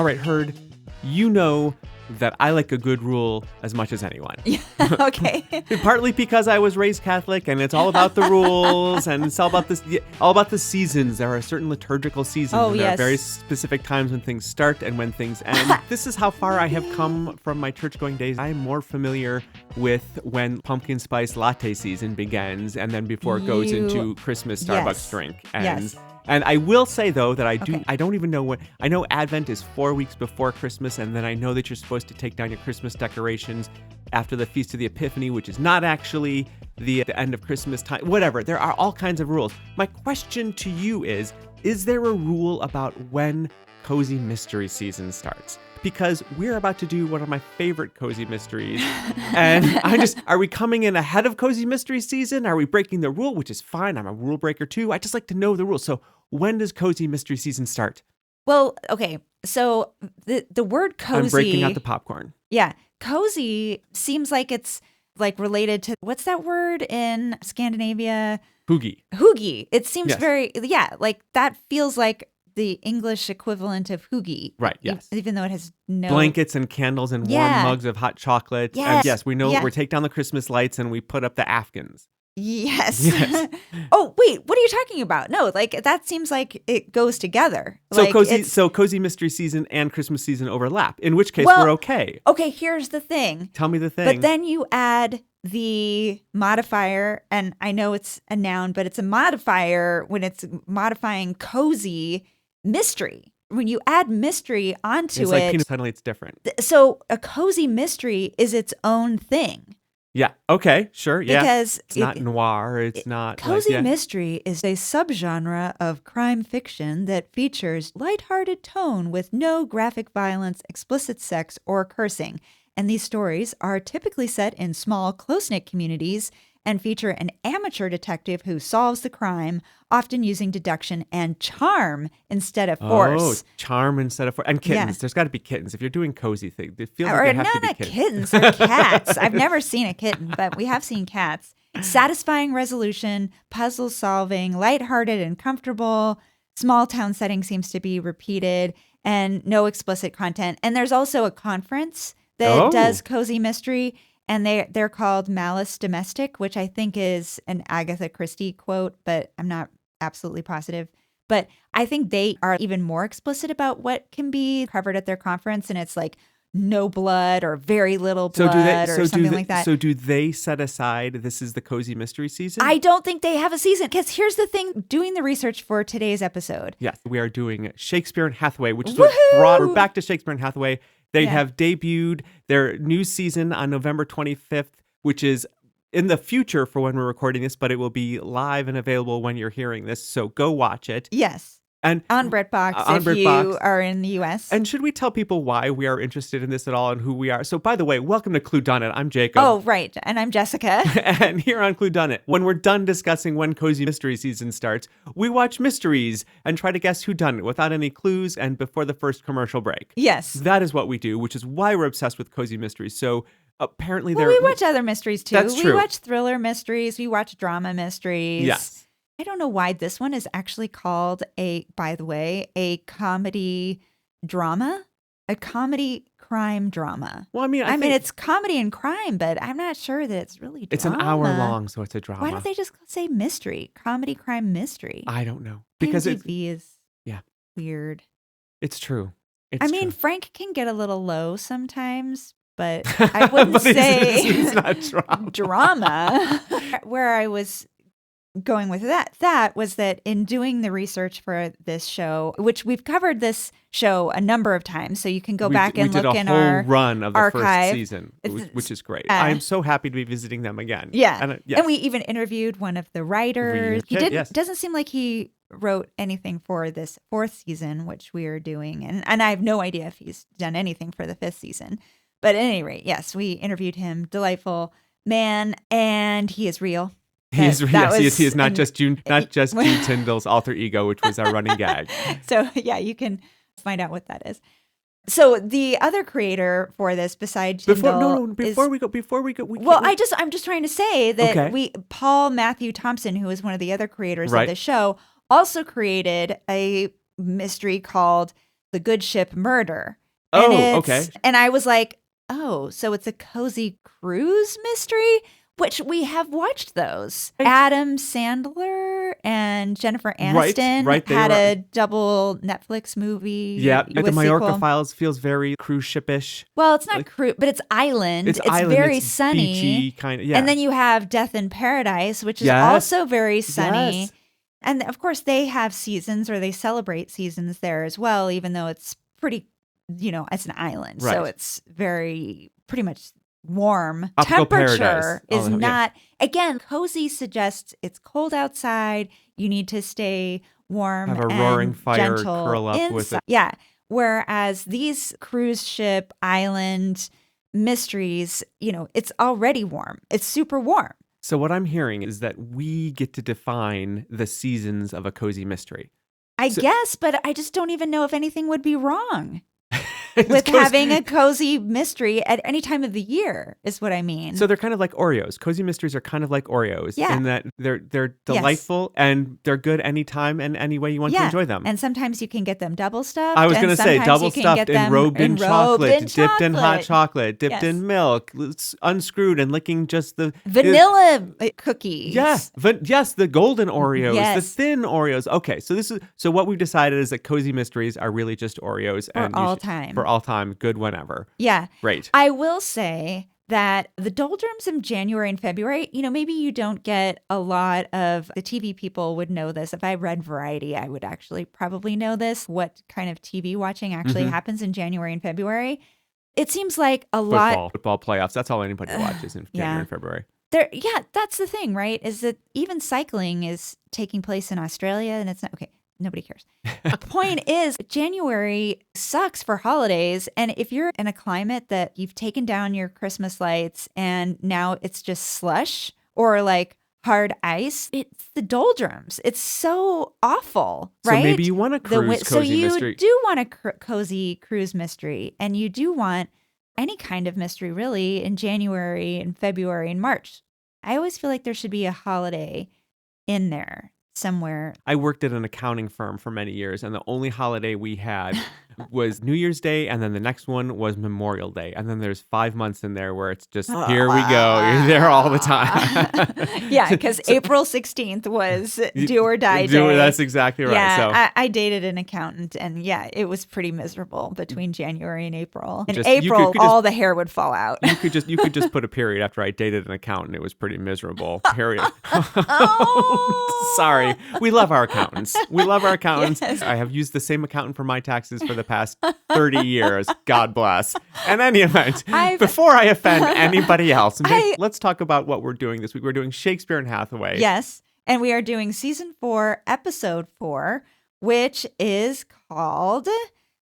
All right, Herd, you know that I like a good rule as much as anyone. Okay. Partly because I was raised Catholic, and it's all about the rules, and it's all about the seasons. There are certain liturgical seasons, and there are very specific times when things start and when things end. This is how far I have come from my church-going days. I'm more familiar with when pumpkin spice latte season begins, and then before it goes into Christmas Starbucks drink. And I will say, though, that I don't even know when. I know Advent is 4 weeks before Christmas, and then I know that you're supposed to take down your Christmas decorations after the Feast of the Epiphany, which is not actually the end of Christmas time. Whatever. There are all kinds of rules. My question to you is there a rule about when Cozy Mystery season starts? Because we're about to do one of my favorite Cozy Mysteries. And are we coming in ahead of Cozy Mystery season? Are we breaking the rule, which is fine. I'm a rule breaker too. I just like to know the rules. So when does Cozy Mystery season start? Well, okay. So the word cozy. I'm breaking out the popcorn. Yeah. Cozy seems like it's like related to, what's that word in Scandinavia? Hygge. It seems like that feels like the English equivalent of hygge. Right, yes. Even though it has no... blankets and candles and warm mugs of hot chocolate. Yes. And yes, we know we take down the Christmas lights and we put up the Afghans. Yes. Oh, wait, what are you talking about? No, like that seems like it goes together. So Cozy Mystery season and Christmas season overlap, in which case we're okay. Okay, here's the thing. Tell me the thing. But then you add the modifier, and I know it's a noun, but it's a modifier when it's modifying cozy mystery. When you add mystery onto it's like suddenly it's different. So a cozy mystery is its own thing. Yeah. Okay. Sure. Yeah. Because it's not noir. It's not cozy mystery is a subgenre of crime fiction that features lighthearted tone with no graphic violence, explicit sex, or cursing. And these stories are typically set in small, close-knit communities and feature an amateur detective who solves the crime, often using deduction and charm instead of force. Oh, charm instead of force. And kittens. Yeah. There's got to be kittens. If you're doing cozy things, it feels like they have to be kittens. Kittens or cats. I've never seen a kitten, but we have seen cats. Satisfying resolution, puzzle solving, lighthearted and comfortable. Small town setting seems to be repeated, and no explicit content. And there's also a conference that does cozy mystery, and they're called Malice Domestic, which I think is an Agatha Christie quote, but I'm not absolutely positive. But I think they are even more explicit about what can be covered at their conference, and it's like no blood or very little blood or something like that. So do they set aside, this is the Cozy Mystery season? I don't think they have a season, because here's the thing, doing the research for today's episode. Yes, we are doing Shakespeare and Hathaway, which is what brought, we're back to Shakespeare and Hathaway. They have debuted their new season on November 25th, which is in the future for when we're recording this, but it will be live and available when you're hearing this. So go watch it. Yes. And on BritBox if you are in the U.S. And should we tell people why we are interested in this at all and who we are? So, by the way, welcome to Cluedunnit. I'm Jacob. Oh, right. And I'm Jessica. And here on Cluedunnit, when we're done discussing when Cozy Mystery season starts, we watch mysteries and try to guess who done it without any clues and before the first commercial break. Yes. That is what we do, which is why we're obsessed with Cozy Mysteries. So apparently we watch other mysteries too. That's true. We watch thriller mysteries. We watch drama mysteries. Yes. I don't know why this one is actually called a comedy drama, a comedy crime drama. Well, I mean, it's comedy and crime, but I'm not sure that it's really drama. It's an hour long, so it's a drama. Why don't they just say mystery, comedy, crime, mystery? I don't know. Because IMDb is weird. It's true. Frank can get a little low sometimes, but I wouldn't say it's not drama. Where I was going with that was that in doing the research for this show, which we've covered this show a number of times, so you can go back and look in our whole run of the archive. First season, which is great. I am so happy to be visiting them again. Yeah, and we even interviewed one of the writers. Doesn't seem like he wrote anything for this fourth season, which we are doing, and I have no idea if he's done anything for the fifth season. But at any rate, yes, we interviewed him. Delightful man, and he is real. He is not just June Tyndall's alter ego, which was our running gag. So yeah, you can find out what that is. So the other creator for this, besides Tyndall, before we go, I'm just trying to say that Paul Matthew Thompson, who is one of the other creators of the show, also created a mystery called the good ship Murder. Oh, okay. And I was like, oh, so it's a cozy cruise mystery, which we have watched those. Right. Adam Sandler and Jennifer Aniston had a double Netflix movie. Yeah, the Mallorca sequel. Files feels very cruise ship-ish. Well, it's not cruise, but it's island. It's very sunny. Beachy, kind of, yeah. And then you have Death in Paradise, which is also very sunny. Yes. And of course, they have seasons, or they celebrate seasons there as well, even though it's pretty, it's an island. Right. So it's pretty much warm. Tropical Temperature paradise. is not, again, cozy suggests it's cold outside. You need to stay warm. Have a and roaring fire, gentle curl up inside. with it. Yeah. Whereas these cruise ship island mysteries, it's already warm. It's super warm. So what I'm hearing is that we get to define the seasons of a cozy mystery. I guess, but I just don't even know if anything would be wrong with having a cozy mystery at any time of the year, is what I mean. So they're kind of like Oreos. Cozy mysteries are kind of like Oreos in that they're delightful and they're good anytime and any way you want to enjoy them. And sometimes you can get them double stuffed. I was going to say double stuffed and robed in chocolate, dipped in hot chocolate, dipped in milk, unscrewed and licking just the vanilla cookies. Yes, the golden Oreos, the thin Oreos. Okay, so what we've decided is that cozy mysteries are really just Oreos for all time. For all time, good whenever. Yeah. Great. I will say that the doldrums in January and February, maybe you don't get a lot of the TV people would know this. If I read Variety, I would actually probably know this, what kind of TV watching actually happens in January and February. It seems like football playoffs. That's all anybody watches in January and February. That's the thing, right? Is that even cycling is taking place in Australia, and it's not okay. Nobody cares. The point is, January sucks for holidays. And if you're in a climate that you've taken down your Christmas lights and now it's just slush or like hard ice, it's the doldrums. It's so awful, right? So maybe you want a cozy mystery. So you do want a cozy cruise mystery, and you do want any kind of mystery really in January and February and March. I always feel like there should be a holiday in there somewhere. I worked at an accounting firm for many years, and the only holiday we had was New Year's Day, and then the next one was Memorial Day. And then there's 5 months in there where it's just, here we go. You're there all the time. Yeah, because April 16th was do or die day. That's exactly right. Yeah, I dated an accountant, and it was pretty miserable between January and April. In April, all the hair would fall out. You could just put a period after I dated an accountant. It was pretty miserable. Period. Sorry. We love our accountants. Yes. I have used the same accountant for my taxes for the past 30 years. God bless. In any event, before I offend anybody else, let's talk about what we're doing this week. We're doing Shakespeare and Hathaway. Yes. And we are doing season 4, episode 4, which is called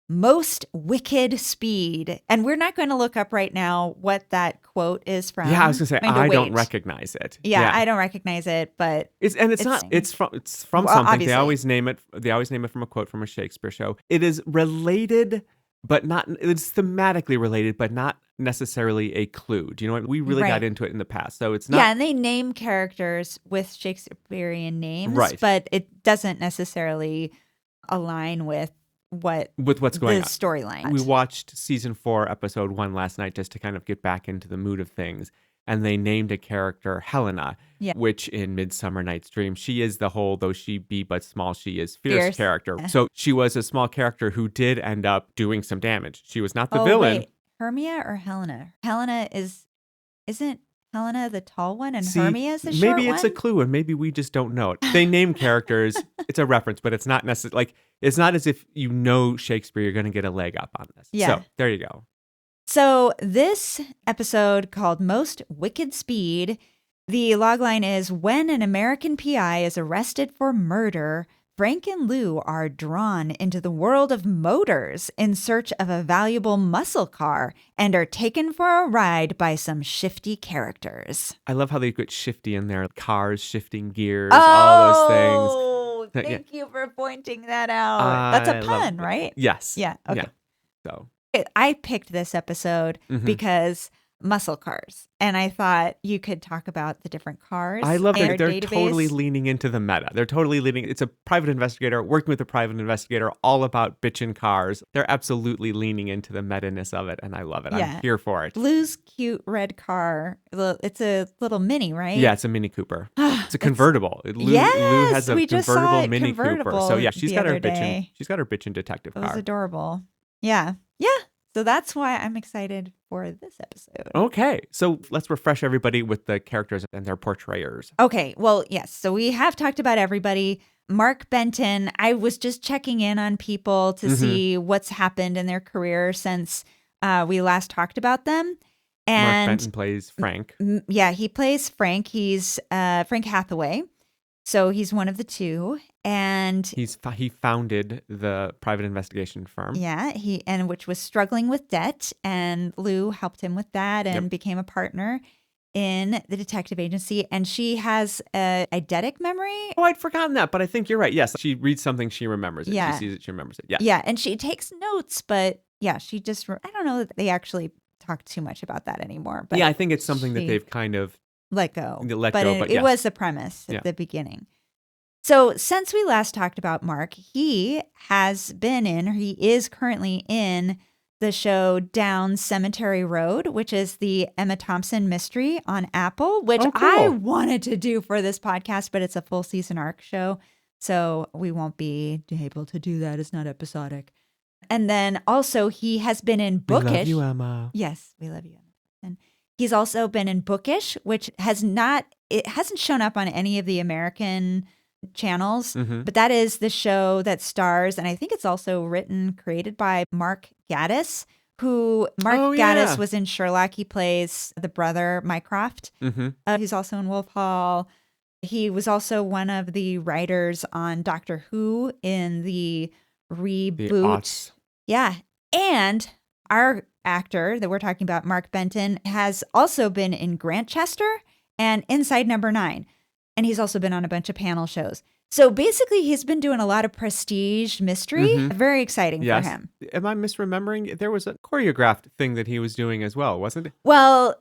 Most Wicked Speed. And we're not going to look up right now what that quote is from. Yeah, I was going to say, I don't recognize it. Yeah, I don't recognize it, but it's from something. Obviously. They always name it from a quote from a Shakespeare show. It is related, but not, it's thematically related, but not necessarily a clue. Do you know what? We really got into it in the past. So it's not. Yeah, and they name characters with Shakespearean names, but it doesn't necessarily align with what's going on. The storyline. We watched season 4, episode 1 last night just to kind of get back into the mood of things. And they named a character Helena, which in Midsummer Night's Dream, she is the whole, though she be but small, she is fierce character. So she was a small character who did end up doing some damage. She was not the villain. Wait. Hermia or Helena? Helena isn't Helena the tall one and Hermia is the short one? Maybe it's a clue and maybe we just don't know it. They name characters. It's a reference, but it's not necessarily like, it's not as if you know Shakespeare, you're going to get a leg up on this. Yeah. So there you go. So this episode called Most Wicked Speed, the logline is, when an American PI is arrested for murder, Frank and Lou are drawn into the world of motors in search of a valuable muscle car and are taken for a ride by some shifty characters. I love how they put shifty in there. Cars, shifting gears, all those things. Thank you for pointing that out. That's a pun, right? Yes. Yeah. Okay. Yeah. So I picked this episode because muscle cars. And I thought you could talk about the different cars. I love that they're database. totally leaning into the meta. They're totally leaning. It's a private investigator working with a private investigator, all about bitchin' cars. They're absolutely leaning into the meta-ness of it, and I love it. Yeah. I'm here for it. Blue's cute red car. It's a little mini, right? Yeah, it's a Mini Cooper. It's a convertible. Lou has a convertible Mini Cooper. So yeah, she's got her bitchin'. She's got her bitchin' detective car. It was adorable. Yeah. So that's why I'm excited for this episode. Okay. So let's refresh everybody with the characters and their portrayers. Okay. Well, yes. So we have talked about everybody. Mark Benton, I was just checking in on people to see what's happened in their career since we last talked about them. And Mark Benton plays Frank. Yeah, he plays Frank. He's Frank Hathaway. So he's one of the two, and he founded the private investigation firm. Yeah, which was struggling with debt, and Lou helped him with that and became a partner in the detective agency. And she has a eidetic memory. Oh, I'd forgotten that, but I think you're right. Yes, she reads something, she remembers it. Yeah. She sees it, she remembers it. Yeah, yeah, and she takes notes, but yeah, she just I don't know that they actually talk too much about that anymore. But yeah, I think it's something that they've kind of let go. But it was the premise at the beginning. So since we last talked about Mark, he is currently in the show Down Cemetery Road, which is the Emma Thompson mystery on Apple, which I wanted to do for this podcast, but it's a full season arc show. So we won't be able to do that. It's not episodic. And then also he has been in Bookish. We love you, Emma. Yes, we love you, Emma. And he's also been in Bookish, which hasn't shown up on any of the American channels, but that is the show that stars, and I think it's also created by Mark Gatiss, Gatiss was in Sherlock. He plays the brother, Mycroft. He's also in Wolf Hall. He was also one of the writers on Doctor Who in the reboot. Yeah. And our actor that we're talking about, Mark Benton, has also been in Grantchester and Inside Number 9. And he's also been on a bunch of panel shows. So basically, he's been doing a lot of prestige mystery. Very exciting for him. Am I misremembering? There was a choreographed thing that he was doing as well, wasn't it? Well,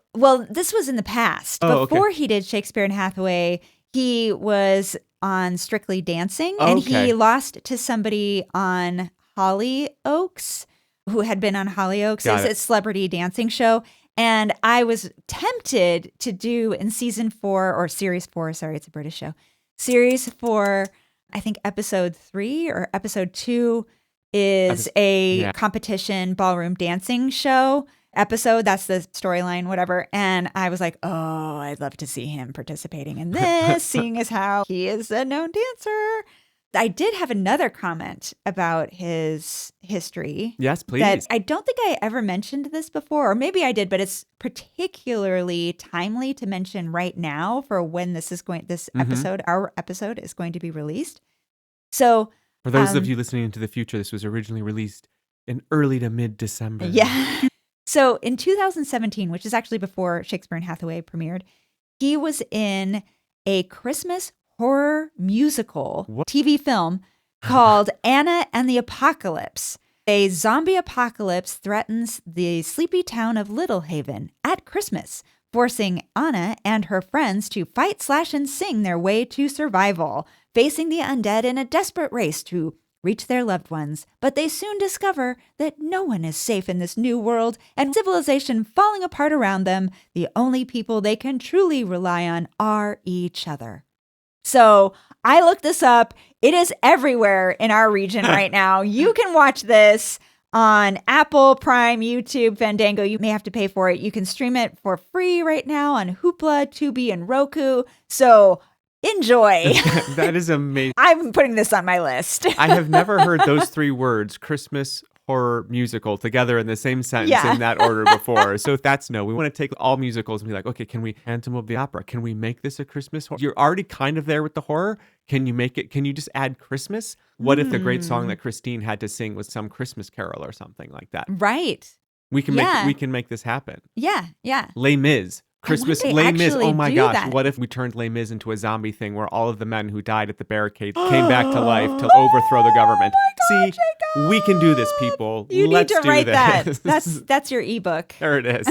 this was in the past. Before he did Shakespeare and Hathaway, he was on Strictly Dancing. And he lost to somebody on Hollyoaks, who had been on Hollyoaks. It's a celebrity dancing show. And I was tempted to do in season 4 or series 4, sorry, it's a British show. Series 4, I think episode 3 or episode 2 is a competition ballroom dancing show episode. That's the storyline, whatever. And I was like, oh, I'd love to see him participating in this, seeing as how he is a known dancer. I did have another comment about his history. Yes, please. That I don't think I ever mentioned this before, or maybe I did, but it's particularly timely to mention right now for when our episode is going to be released. So, for those of you listening into the future, this was originally released in early to mid-December. Yeah. So in 2017, which is actually before Shakespeare and Hathaway premiered, he was in a Christmas horror musical TV film called Anna and the Apocalypse. A zombie apocalypse threatens the sleepy town of Little Haven at Christmas, forcing Anna and her friends to fight, slash, and sing their way to survival, facing the undead in a desperate race to reach their loved ones. But they soon discover that no one is safe in this new world, and civilization falling apart around them, the only people they can truly rely on are each other. So I looked this up. It is everywhere in our region right now. You can watch this on Apple, Prime, YouTube, Fandango. You may have to pay for it. You can stream it for free right now on Hoopla, Tubi, and Roku. So enjoy. That is amazing. I'm putting this on my list. I have never heard those three words, Christmas horror musical, together in the same sentence in that order before. So if that's we want to take all musicals and be like, okay, can we Phantom of the Opera? Can we make this a Christmas horror? You're already kind of there with the horror. Can you make it? Can you just add Christmas? What if the great song that Christine had to sing was some Christmas carol or something like that? Right. We can make this happen. Yeah. Les Mis. Christmas Les Mis. Oh my gosh. That. What if we turned Les Mis into a zombie thing where all of the men who died at the barricade came back to life to overthrow the government? God, See, we can do this, people. Let's need to write this. that. That's your ebook. There it is.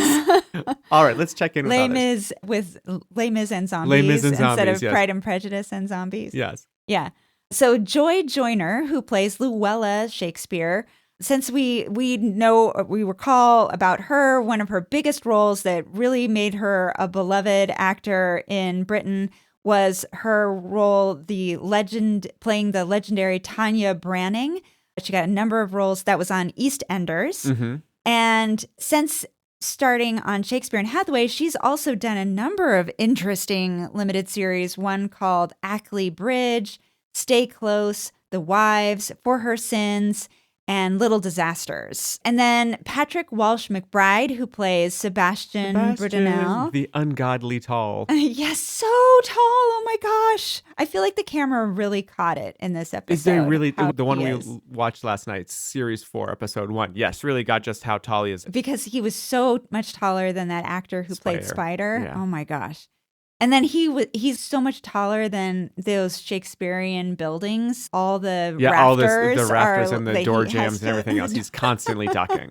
All right, let's check in with Les Mis with Les Mis and zombies. Les Mis and instead zombies, of Pride and Prejudice and zombies. Yes. Yeah. So Joy Joyner, who plays Luella Shakespeare, since we recall about her, one of her biggest roles that really made her a beloved actor in Britain was her role, playing the legendary Tanya Branning. She got a number of roles that was on EastEnders. Mm-hmm. And since starting on Shakespeare and Hathaway, she's also done a number of interesting limited series, one called Ackley Bridge, Stay Close, The Wives, For Her Sins, and Little Disasters. And then Patrick Walsh McBride, who plays Sebastian Brudenell. The ungodly tall. Yes, so tall. Oh my gosh. I feel like the camera really caught it in this episode. Is there really, the one we watched last night, Series 4, Episode 1, yes, really got just how tall he is. Because he was so much taller than that actor who played Spider. Yeah. Oh my gosh. And then he's so much taller than those Shakespearean buildings. All the rafters. The rafters and the door jams and everything else. He's constantly ducking.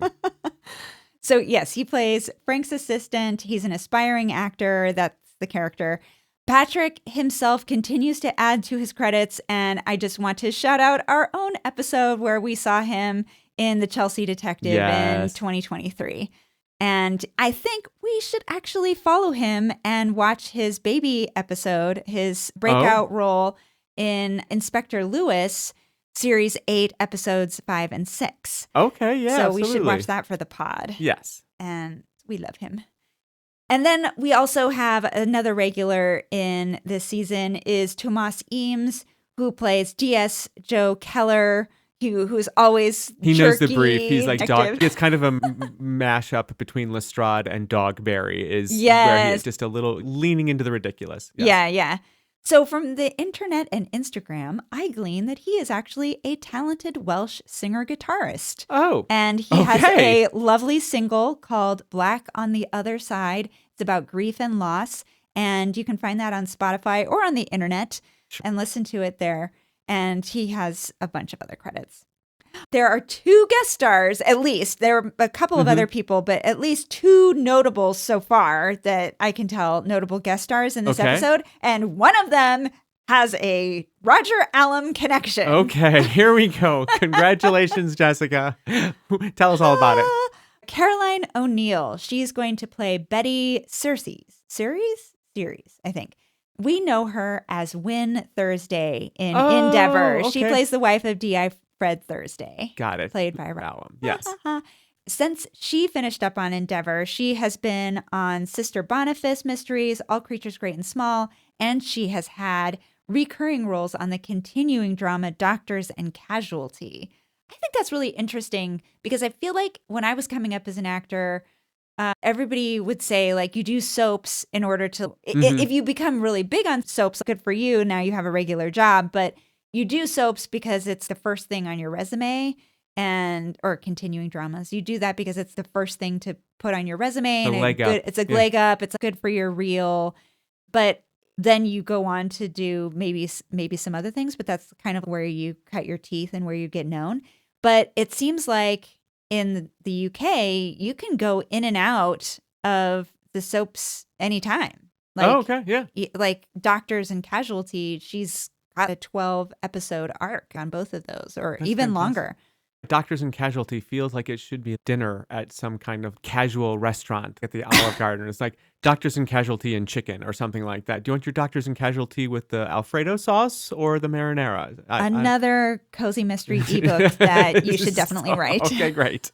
So yes, he plays Frank's assistant. He's an aspiring actor. That's the character. Patrick himself continues to add to his credits. And I just want to shout out our own episode where we saw him in The Chelsea Detective in 2023. And I think we should actually follow him and watch his baby episode, his breakout role in Inspector Lewis, Series 8, Episodes 5 and 6. Okay, yeah, So absolutely. we should watch that for the pod. Yes. And we love him. And then we also have another regular in this season is Tomas Eames, who plays DS Joe Keller, who's always he jerky, knows the brief. He's like active. It's kind of a mashup between Lestrade and Dogberry where he's just a little leaning into the ridiculous. Yes. Yeah. So from the internet and Instagram, I glean that he is actually a talented Welsh singer-guitarist. Oh. And he has a lovely single called Black on the Other Side. It's about grief and loss. And you can find that on Spotify or on the internet and listen to it there. And he has a bunch of other credits. There are 2 guest stars, at least. There are a couple of other people, but at least 2 notable so far that I can tell notable guest stars in this episode. And one of them has a Roger Allam connection. Okay, here we go. Congratulations, Jessica. Tell us all about it. Caroline O'Neill. She's going to play Betty Series, I think. We know her as Wynne Thursday in Endeavor. Okay. She plays the wife of D.I. Fred Thursday. Got it. Played by Allam. Yes. Since she finished up on Endeavor, she has been on Sister Boniface Mysteries, All Creatures Great and Small, and she has had recurring roles on the continuing drama Doctors and Casualty. I think that's really interesting because I feel like when I was coming up as an actor, everybody would say, like, you do soaps in order to, if you become really big on soaps, good for you. Now you have a regular job, but you do soaps because it's the first thing on your resume or continuing dramas. You do that because it's the first thing to put on your resume. It's a leg up. It's good for your reel. But then you go on to do maybe some other things, but that's kind of where you cut your teeth and where you get known. But it seems like in the UK, you can go in and out of the soaps anytime. Like Doctors and Casualty, she's got a 12-episode arc on both of those, or that's even fantastic. Longer. Doctors and Casualty feels like it should be dinner at some kind of casual restaurant at the Olive Garden. It's like Doctors and Casualty and chicken or something like that. Do you want your Doctors and Casualty with the Alfredo sauce or the marinara? Another cozy mystery ebook that you should definitely write. Okay, great.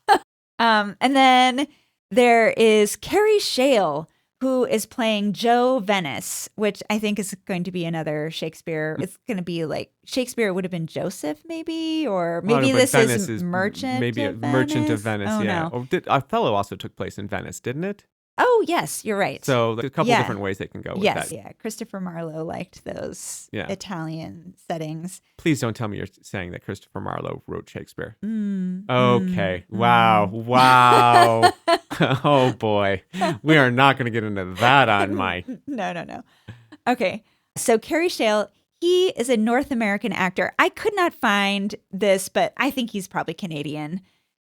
And then there is Carrie Shale, who is playing Jo Venice, which I think is going to be another Shakespeare. It's going to be like Shakespeare would have been Joseph, maybe, or maybe this is Merchant. Maybe of Merchant of Venice. Oh, yeah. No. Othello also took place in Venice, didn't it? Oh, yes, you're right. So there's a couple different ways they can go with that. Yeah. Christopher Marlowe liked those Italian settings. Please don't tell me you're saying that Christopher Marlowe wrote Shakespeare. Okay. Wow. Oh, boy. We are not going to get into that on my... No. Okay. So Carey Shale, he is a North American actor. I could not find this, but I think he's probably Canadian.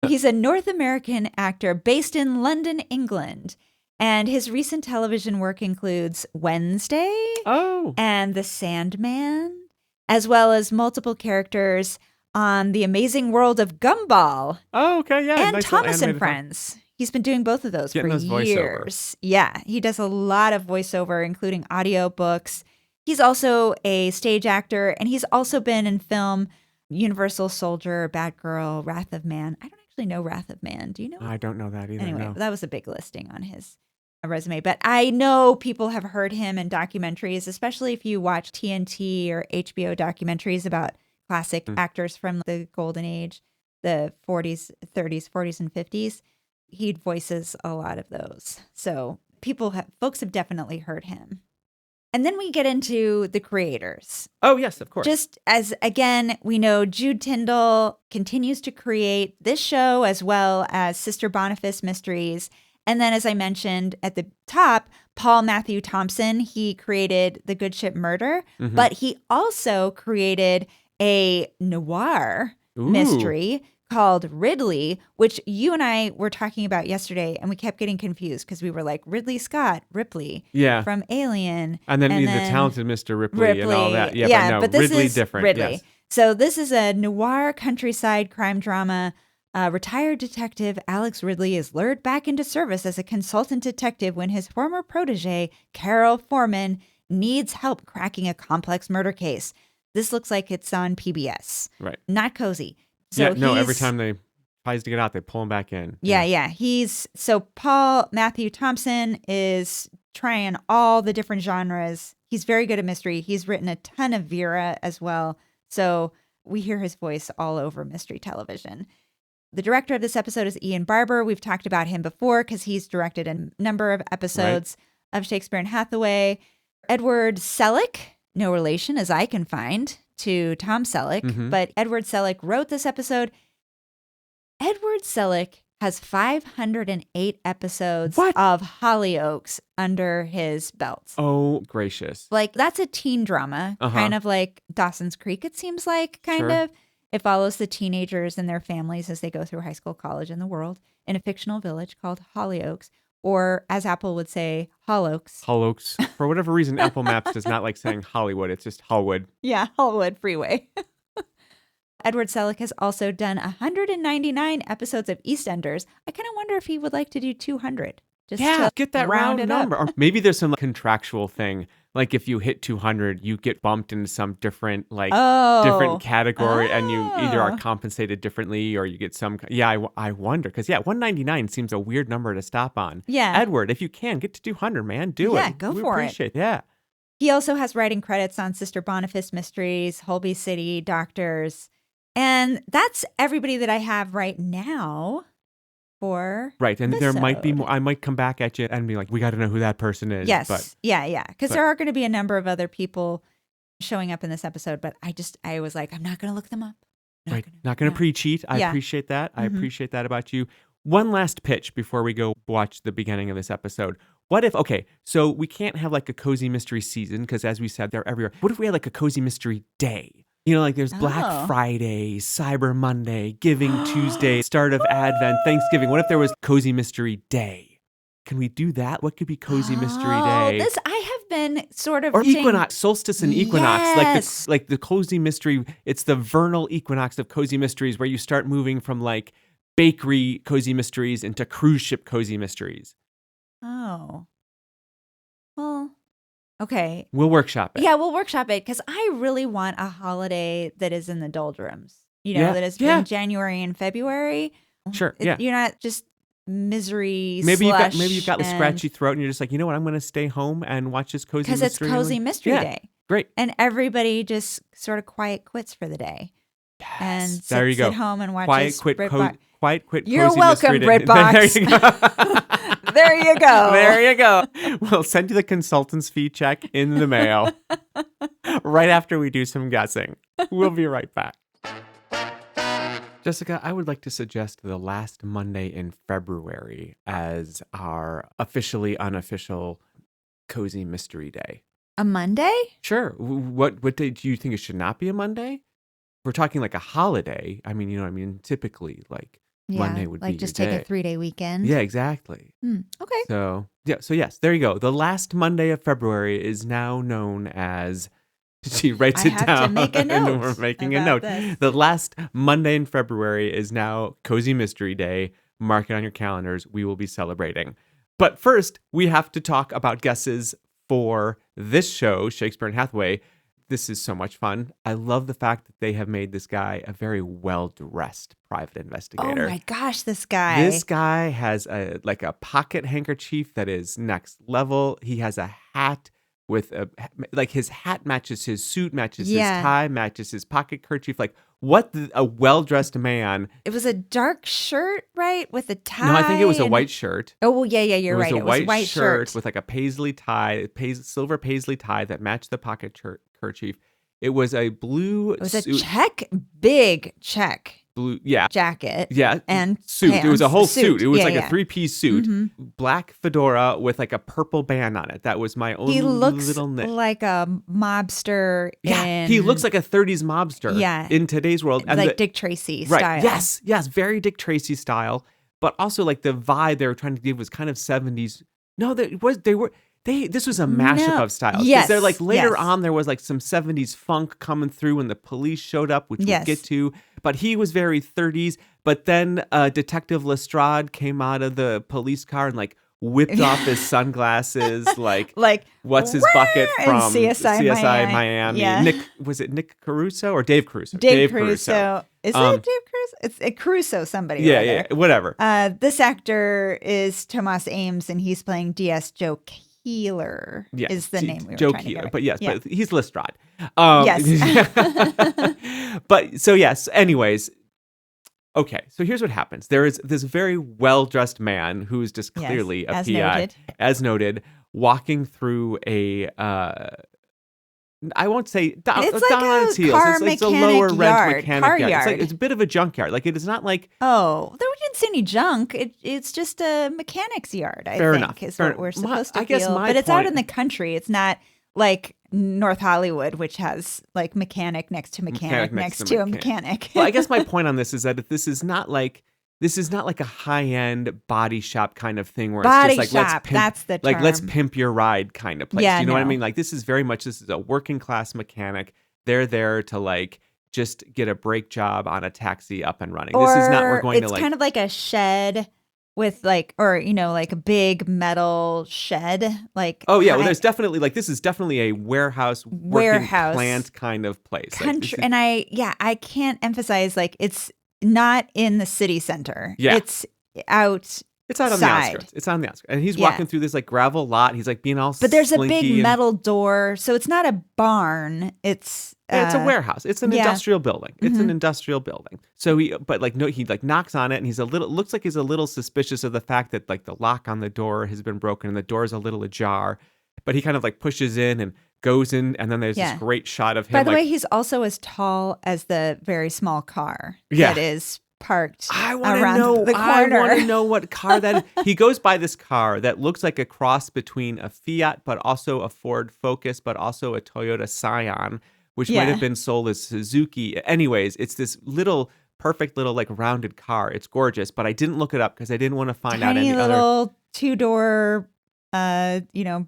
He's a North American actor based in London, England. And his recent television work includes Wednesday and The Sandman, as well as multiple characters on The Amazing World of Gumball. Oh, okay, yeah. And nice Thomas and Friends. He's been doing both of those for years. Voiceovers. Yeah, he does a lot of voiceover, including audiobooks. He's also a stage actor, and he's also been in film Universal Soldier, Batgirl, Wrath of Man. I don't actually know Wrath of Man. Do you know? I don't know that either. Anyway, no. That was a big listing on his resume. But I know people have heard him in documentaries, especially if you watch TNT or HBO documentaries about classic actors from the golden age, the 40s, 30s, 40s, and 50s. He voices a lot of those. So folks have definitely heard him. And then we get into the creators. Oh, yes, of course. Just as, again, we know Jude Tyndall continues to create this show as well as Sister Boniface Mysteries. And then, as I mentioned at the top, Paul Matthew Thompson, he created The Good Ship Murder, but he also created a noir mystery called Ridley, which you and I were talking about yesterday, and we kept getting confused because we were like, Ridley Scott, Ripley from Alien. And then the talented Mr. Ripley and all that. Yeah, but this is different. Ridley. Yes. So this is a noir countryside crime drama. Retired detective Alex Ridley is lured back into service as a consultant detective when his former protege, Carol Foreman, needs help cracking a complex murder case. This looks like it's on PBS. Right. Not cozy. So every time they tries to get out, they pull him back in. Yeah. So Paul Matthew Thompson is trying all the different genres. He's very good at mystery. He's written a ton of Vera as well. So we hear his voice all over mystery television. The director of this episode is Ian Barber. We've talked about him before because he's directed a number of episodes of Shakespeare and Hathaway. Edward Selleck, no relation as I can find to Tom Selleck, but Edward Selleck wrote this episode. Edward Selleck has 508 episodes of Hollyoaks under his belt. Oh, gracious. Like, that's a teen drama, kind of like Dawson's Creek, it seems like, kind of. It follows the teenagers and their families as they go through high school, college, and the world in a fictional village called Hollyoaks, or as Apple would say, Hollyoaks. Hollyoaks. For whatever reason, Apple Maps does not like saying Hollywood. It's just Hollywood. Yeah, Hollywood Freeway. Edward Selleck has also done 199 episodes of EastEnders. I kind of wonder if he would like to do 200. Just to get that round number. Or maybe there's some contractual thing. Like if you hit 200, you get bumped into some different different category, and you either are compensated differently or you get some. Yeah, I wonder because 199 seems a weird number to stop on. Yeah, Edward, if you can get to 200, man, do it. Yeah, go for it. Appreciate it. Yeah. He also has writing credits on Sister Boniface Mysteries, Holby City, Doctors, and that's everybody that I have right now. Right, and there might be more. I might come back at you and be like, we got to know who that person is. Yes, yeah, because there are going to be a number of other people showing up in this episode, but I was like, I'm not going to look them up. Not going to pre-cheat. I appreciate that. I appreciate that about you. One last pitch before we go watch the beginning of this episode. What if, so we can't have like a cozy mystery season because as we said, they're everywhere. What if we had like a cozy mystery day? You know, like there's Black Friday, Cyber Monday, Giving Tuesday, start of Advent, Thanksgiving. What if there was Cozy Mystery Day? Can we do that? What could be Cozy Mystery Day? I have been sort of... Or equinox, solstice and equinox. Yes. Like the Cozy Mystery, it's the vernal equinox of Cozy Mysteries where you start moving from like bakery Cozy Mysteries into cruise ship Cozy Mysteries. Oh. Well... Okay. We'll workshop it. Yeah, we'll workshop it because I really want a holiday that is in the doldrums. You know, that is in January and February. Sure. You're not just misery. Maybe you've got a scratchy throat and you're just like, you know what? I'm going to stay home and watch this Cozy Mystery. Because it's Cozy Mystery Day. Great. And everybody just sort of quiet quits for the day. Yes. And there you go. Sit home and watch Quiet quit. Britbox. Quiet quit. You're Cozy welcome, Mystery Day. Britbox. There you go. There you go. There you go. We'll send you the consultant's fee check in the mail right after we do some guessing. We'll be right back. Jessica, I would like to suggest the last Monday in February as our officially unofficial Cozy Mystery Day. A Monday? Sure. What day do you think it should not be a Monday? We're talking like a holiday. I mean, you know what I mean? Typically, like Monday would be like just your take day. a 3-day weekend. Yeah, exactly. Okay. So yes, there you go. The last Monday of February is now known as... She writes it down. I have to make a note. And we're making a about note. this. The last Monday in February is now Cozy Mystery Day. Mark it on your calendars. We will be celebrating. But first, we have to talk about guesses for this show, Shakespeare and Hathaway. This is so much fun. I love the fact that they have made this guy a very well-dressed private investigator. Oh my gosh, this guy. This guy has a pocket handkerchief that is next level. He has a hat with his hat matches his suit, matches his tie, matches his pocket kerchief. Like, a well-dressed man. It was a dark shirt, right? With a tie. No, I think it was a white shirt. Oh, well, yeah, you're right. It was a white shirt with like a paisley tie, silver paisley tie that matched the pocket kerchief. It was a blue It was suit. big check. Blue, jacket. Yeah. And suit. pants. It was a whole suit. It was like a 3-piece suit. Mm-hmm. Black fedora with like a purple band on it. That was my only little nit. Like a mobster. He looks like a 30s mobster. Yeah. In today's world. And like Dick Tracy style. Right. Yes. Very Dick Tracy style. But also like the vibe they were trying to give was kind of 70s. No, this was a mashup of styles. Yes. They're like later on there was like some 70s funk coming through when the police showed up, which we'll get to. But he was very 30s. But then Detective Lestrade came out of the police car and like whipped off his sunglasses, like what's his bucket from CSI Miami? Yeah. Was it Nick Caruso or Dave Caruso? Dave Caruso. Is it Dave Caruso? It's a Caruso somebody. Yeah, whatever. This actor is Tomas Ames, and he's playing DS Joe Keeler is the name we were Joe trying Keeler, to get. but yes, but he's Lestrade. Yes. But so yes, anyways. Okay, so here's what happens. There is this very well-dressed man who's just clearly a PI, as noted, walking through a I won't say down on its heels. It's a lower rent mechanic yard. It's a bit of a junkyard. Like, it is not like... Oh, there we didn't see any junk. It's just a mechanic's yard, I think, is what we're supposed to feel. But it's out in the country. It's not like North Hollywood, which has like mechanic next to mechanic next to a mechanic. Well, I guess my point on this is that this is not like a high-end body shop kind of thing where it's just like that's the term. Like, let's pimp your ride kind of place. You know what I mean? Like, this is a working class mechanic. They're there to like just get a brake job on a taxi up and running. This is not it's kind of like a shed with like a big metal shed. Like, oh yeah, well, there's definitely this is definitely a warehouse plant kind of place. Country, and I can't emphasize it's not in the city center. Yeah. It's out. It's out on the outskirts. It's on the outskirts. And he's walking through this like gravel lot. He's like being all But there's a big metal door. So it's not a barn. It's a warehouse. It's an industrial building. It's an industrial building. So he knocks on it, and looks like he's a little suspicious of the fact that like the lock on the door has been broken and the door is a little ajar. But he kind of like pushes in and goes in, and then there's this great shot of him. By the way, he's also as tall as the very small car that is parked around the corner. I want to know what car that is. He goes by this car that looks like a cross between a Fiat, but also a Ford Focus, but also a Toyota Scion, which might have been sold as Suzuki. Anyways, it's this perfect little like rounded car. It's gorgeous, but I didn't look it up because I didn't want to find out any other. Tiny little 2-door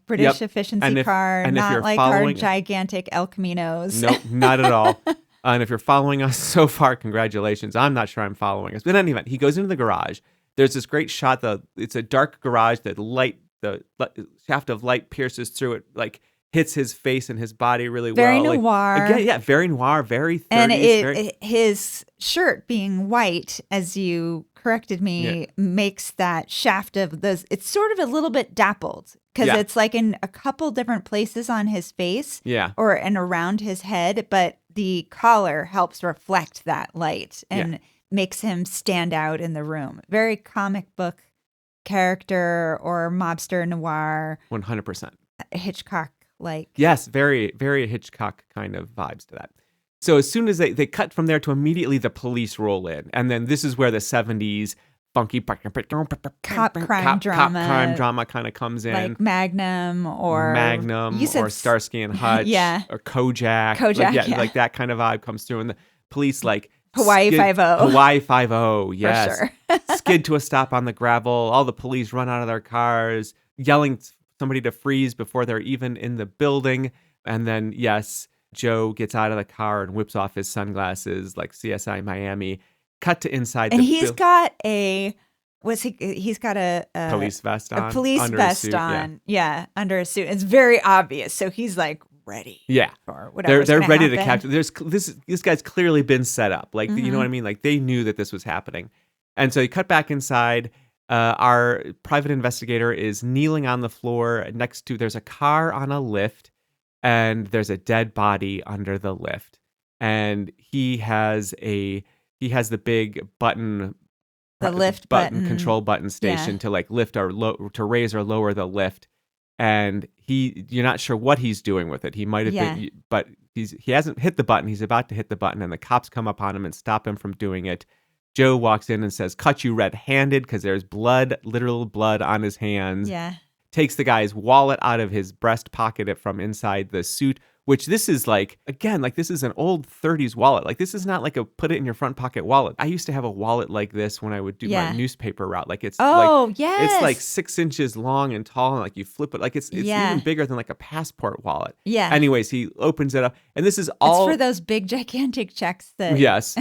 British efficiency car, not like our gigantic El Caminos. Nope, not at all. And if you're following us so far, congratulations. I'm not sure I'm following us. But in any event, he goes into the garage. There's this great shot. It's a dark garage. The shaft of light pierces through it, like hits his face and his body really very well. Noir. Again, very noir, very 30s. And his shirt being white, as you corrected me, makes that shaft of those. It's sort of a little bit dappled because it's like in a couple different places on his face, and around his head. But the collar helps reflect that light and makes him stand out in the room. Very comic book character or mobster noir. 100%. Hitchcock-like. Yes, very, very Hitchcock kind of vibes to that. So as soon as they cut from there to immediately the police roll in. And then this is where the 70s funky cop crime drama kind of comes in. Like Magnum or Starsky and Hutch. Yeah. Or Kojak. Like that kind of vibe comes through. And the police like Hawaii Five-0. Hawaii Five-0, yes. For sure. Skid to a stop on the gravel. All the police run out of their cars, yelling somebody to freeze before they're even in the building. And then, yes, Joe gets out of the car and whips off his sunglasses like CSI Miami. Cut to inside and the he's got a police vest on. A police vest on. Yeah, under a suit. It's very obvious. So he's like ready. Yeah. For whatever. They're ready to capture. This guy's clearly been set up. Like, you know what I mean? Like they knew that this was happening. And so you cut back inside. Our private investigator is kneeling on the floor next to, there's a car on a lift and there's a dead body under the lift. And he has the big button, lift button control button station to like lift or to raise or lower the lift. And you're not sure what he's doing with it. He might have been, but he hasn't hit the button. He's about to hit the button and the cops come up on him and stop him from doing it. Joe walks in and says, "Cut you red-handed," because there's blood, literal blood on his hands. Yeah. Takes the guy's wallet out of his breast pocket from inside the suit, which this is like, again, like this is an old 30s wallet. Like this is not like a put it in your front pocket wallet. I used to have a wallet like this when I would do my newspaper route. Like it's it's like 6 inches long and tall, and like you flip it. Like it's even bigger than like a passport wallet. Yeah. Anyways, he opens it up, and this is all it's for those big gigantic checks that yes.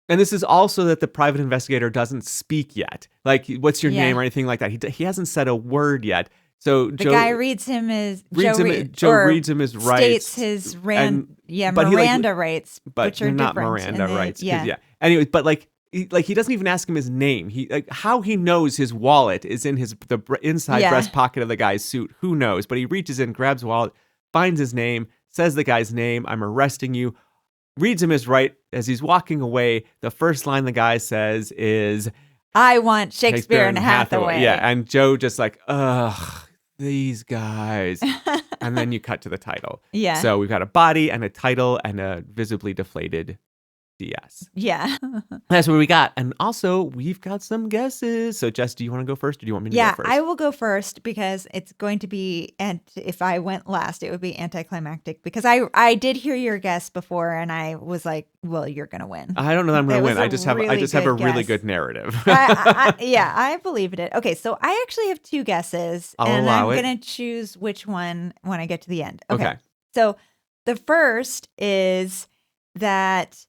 And this is also that the private investigator doesn't speak yet. Like, what's your name or anything like that. He hasn't said a word yet. So the guy reads him as Joe reads him his rights. States his Miranda rights, but which are not different Miranda rights. Yeah. Anyways, but he doesn't even ask him his name. How he knows his wallet is in the inside breast pocket of the guy's suit. Who knows? But he reaches in, grabs the wallet, finds his name, says the guy's name. "I'm arresting you." Reads him his right. As he's walking away, the first line the guy says is, "I want Shakespeare and Hathaway." Yeah, and Joe just like, ugh, these guys. And then you cut to the title. Yeah. So we've got a body and a title and a visibly deflated DS. Yeah. That's what we got. And also, we've got some guesses. So, Jess, do you want to go first or do you want me to go first? Yeah, I will go first because it's going to be, and if I went last, it would be anticlimactic because I did hear your guess before and I was like, well, you're going to win. I don't know that I'm going to win. I just have a really good narrative. I believe it. Okay, so I actually have two guesses and I'm going to choose which one when I get to the end. Okay. So, the first is that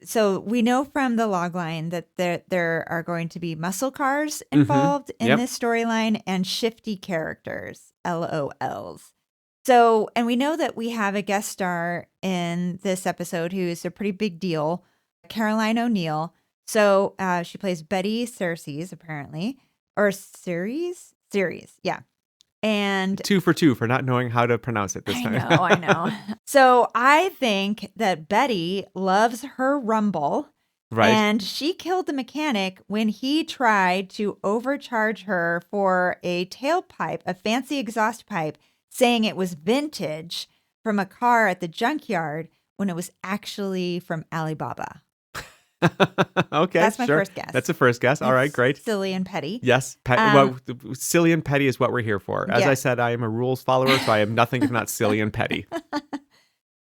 so we know from the logline that there are going to be muscle cars involved in this storyline and shifty characters, LOLs. So, and we know that we have a guest star in this episode who is a pretty big deal, Caroline O'Neill. So she plays Betty Ceres, apparently, or Ceres, yeah. And 2 for 2 for not knowing how to pronounce it this time. I know. So I think that Betty loves her rumble. Right. And she killed the mechanic when he tried to overcharge her for a tailpipe, a fancy exhaust pipe, saying it was vintage from a car at the junkyard when it was actually from Alibaba. Okay, that's my first guess. That's a first guess. All right, great. Silly and petty. Yes, silly and petty is what we're here for. As I said, I am a rules follower, so I am nothing if not silly and petty.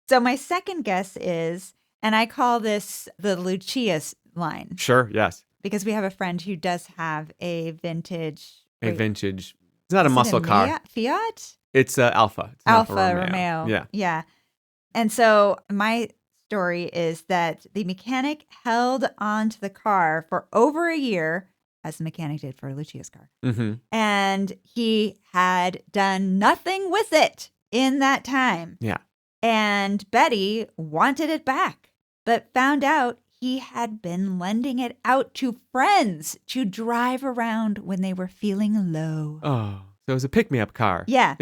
So my second guess is, and I call this the Lucia's line. Sure, yes. Because we have a friend who does have a vintage. It's not a muscle car. Fiat? It's Alfa. It's Alfa Romeo. Yeah. Yeah. And so my story is that the mechanic held on to the car for over a year, as the mechanic did for Lucia's car. Mm-hmm. And he had done nothing with it in that time. Yeah. And Betty wanted it back, but found out he had been lending it out to friends to drive around when they were feeling low. Oh. So it was a pick-me-up car. Yeah.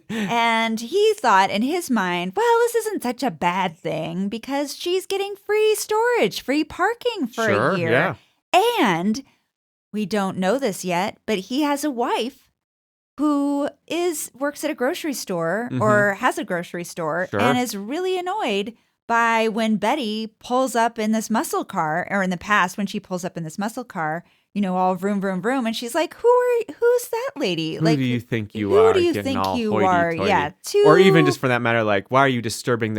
And he thought in his mind, well, this isn't such a bad thing because she's getting free storage, free parking for a year. Yeah. And we don't know this yet, but he has a wife who works at a grocery store or has a grocery store and is really annoyed by when Betty pulls up in this muscle car, or in the past when she pulls up in this muscle car, all vroom, vroom, vroom. And she's like, who's that lady? Who do you think you are? Who do you think you are? Yeah. Or even just for that matter, like, why are you disturbing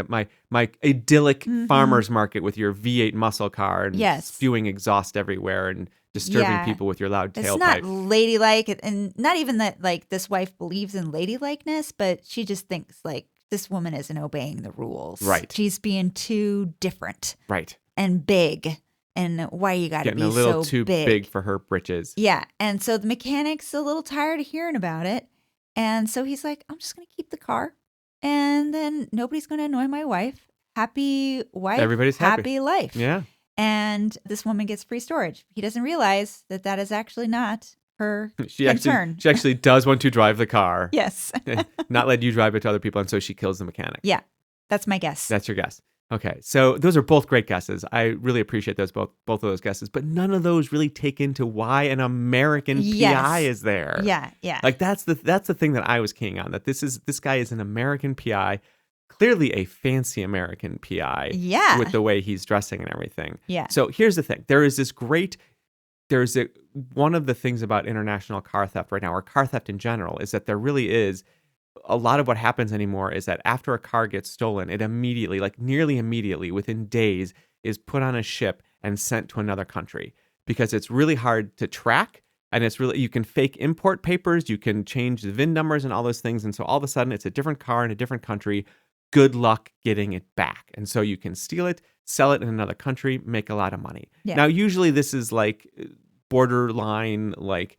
my idyllic farmer's market with your V8 muscle car and spewing exhaust everywhere and disturbing people with your loud tailpipe? It's not ladylike, and not even that like this wife believes in ladylikeness, but she just thinks like this woman isn't obeying the rules. Right. She's being too different. Right. And big. And why you got to be so big. Getting a little too big for her britches. Yeah. And so the mechanic's a little tired of hearing about it. And so he's like, I'm just going to keep the car. And then nobody's going to annoy my wife. Happy wife. Everybody's happy life. Yeah. And this woman gets free storage. He doesn't realize that is actually not her concern. She actually does want to drive the car. Yes. Not let you drive it to other people. And so she kills the mechanic. Yeah. That's my guess. That's your guess. Okay, so those are both great guesses. I really appreciate those both of those guesses, but none of those really take into why an American PI is there. Yeah, yeah. Like that's the thing that I was keying on. That this guy is an American PI, clearly a fancy American PI. Yeah. With the way he's dressing and everything. Yeah. So here's the thing: one of the things about international car theft right now, or car theft in general, is that there really is. A lot of what happens anymore is that after a car gets stolen, it immediately, like nearly immediately, within days, is put on a ship and sent to another country because it's really hard to track. And you can fake import papers, you can change the VIN numbers and all those things. And so all of a sudden it's a different car in a different country. Good luck getting it back. And so you can steal it, sell it in another country, make a lot of money. Yeah. Now, usually this is like borderline, like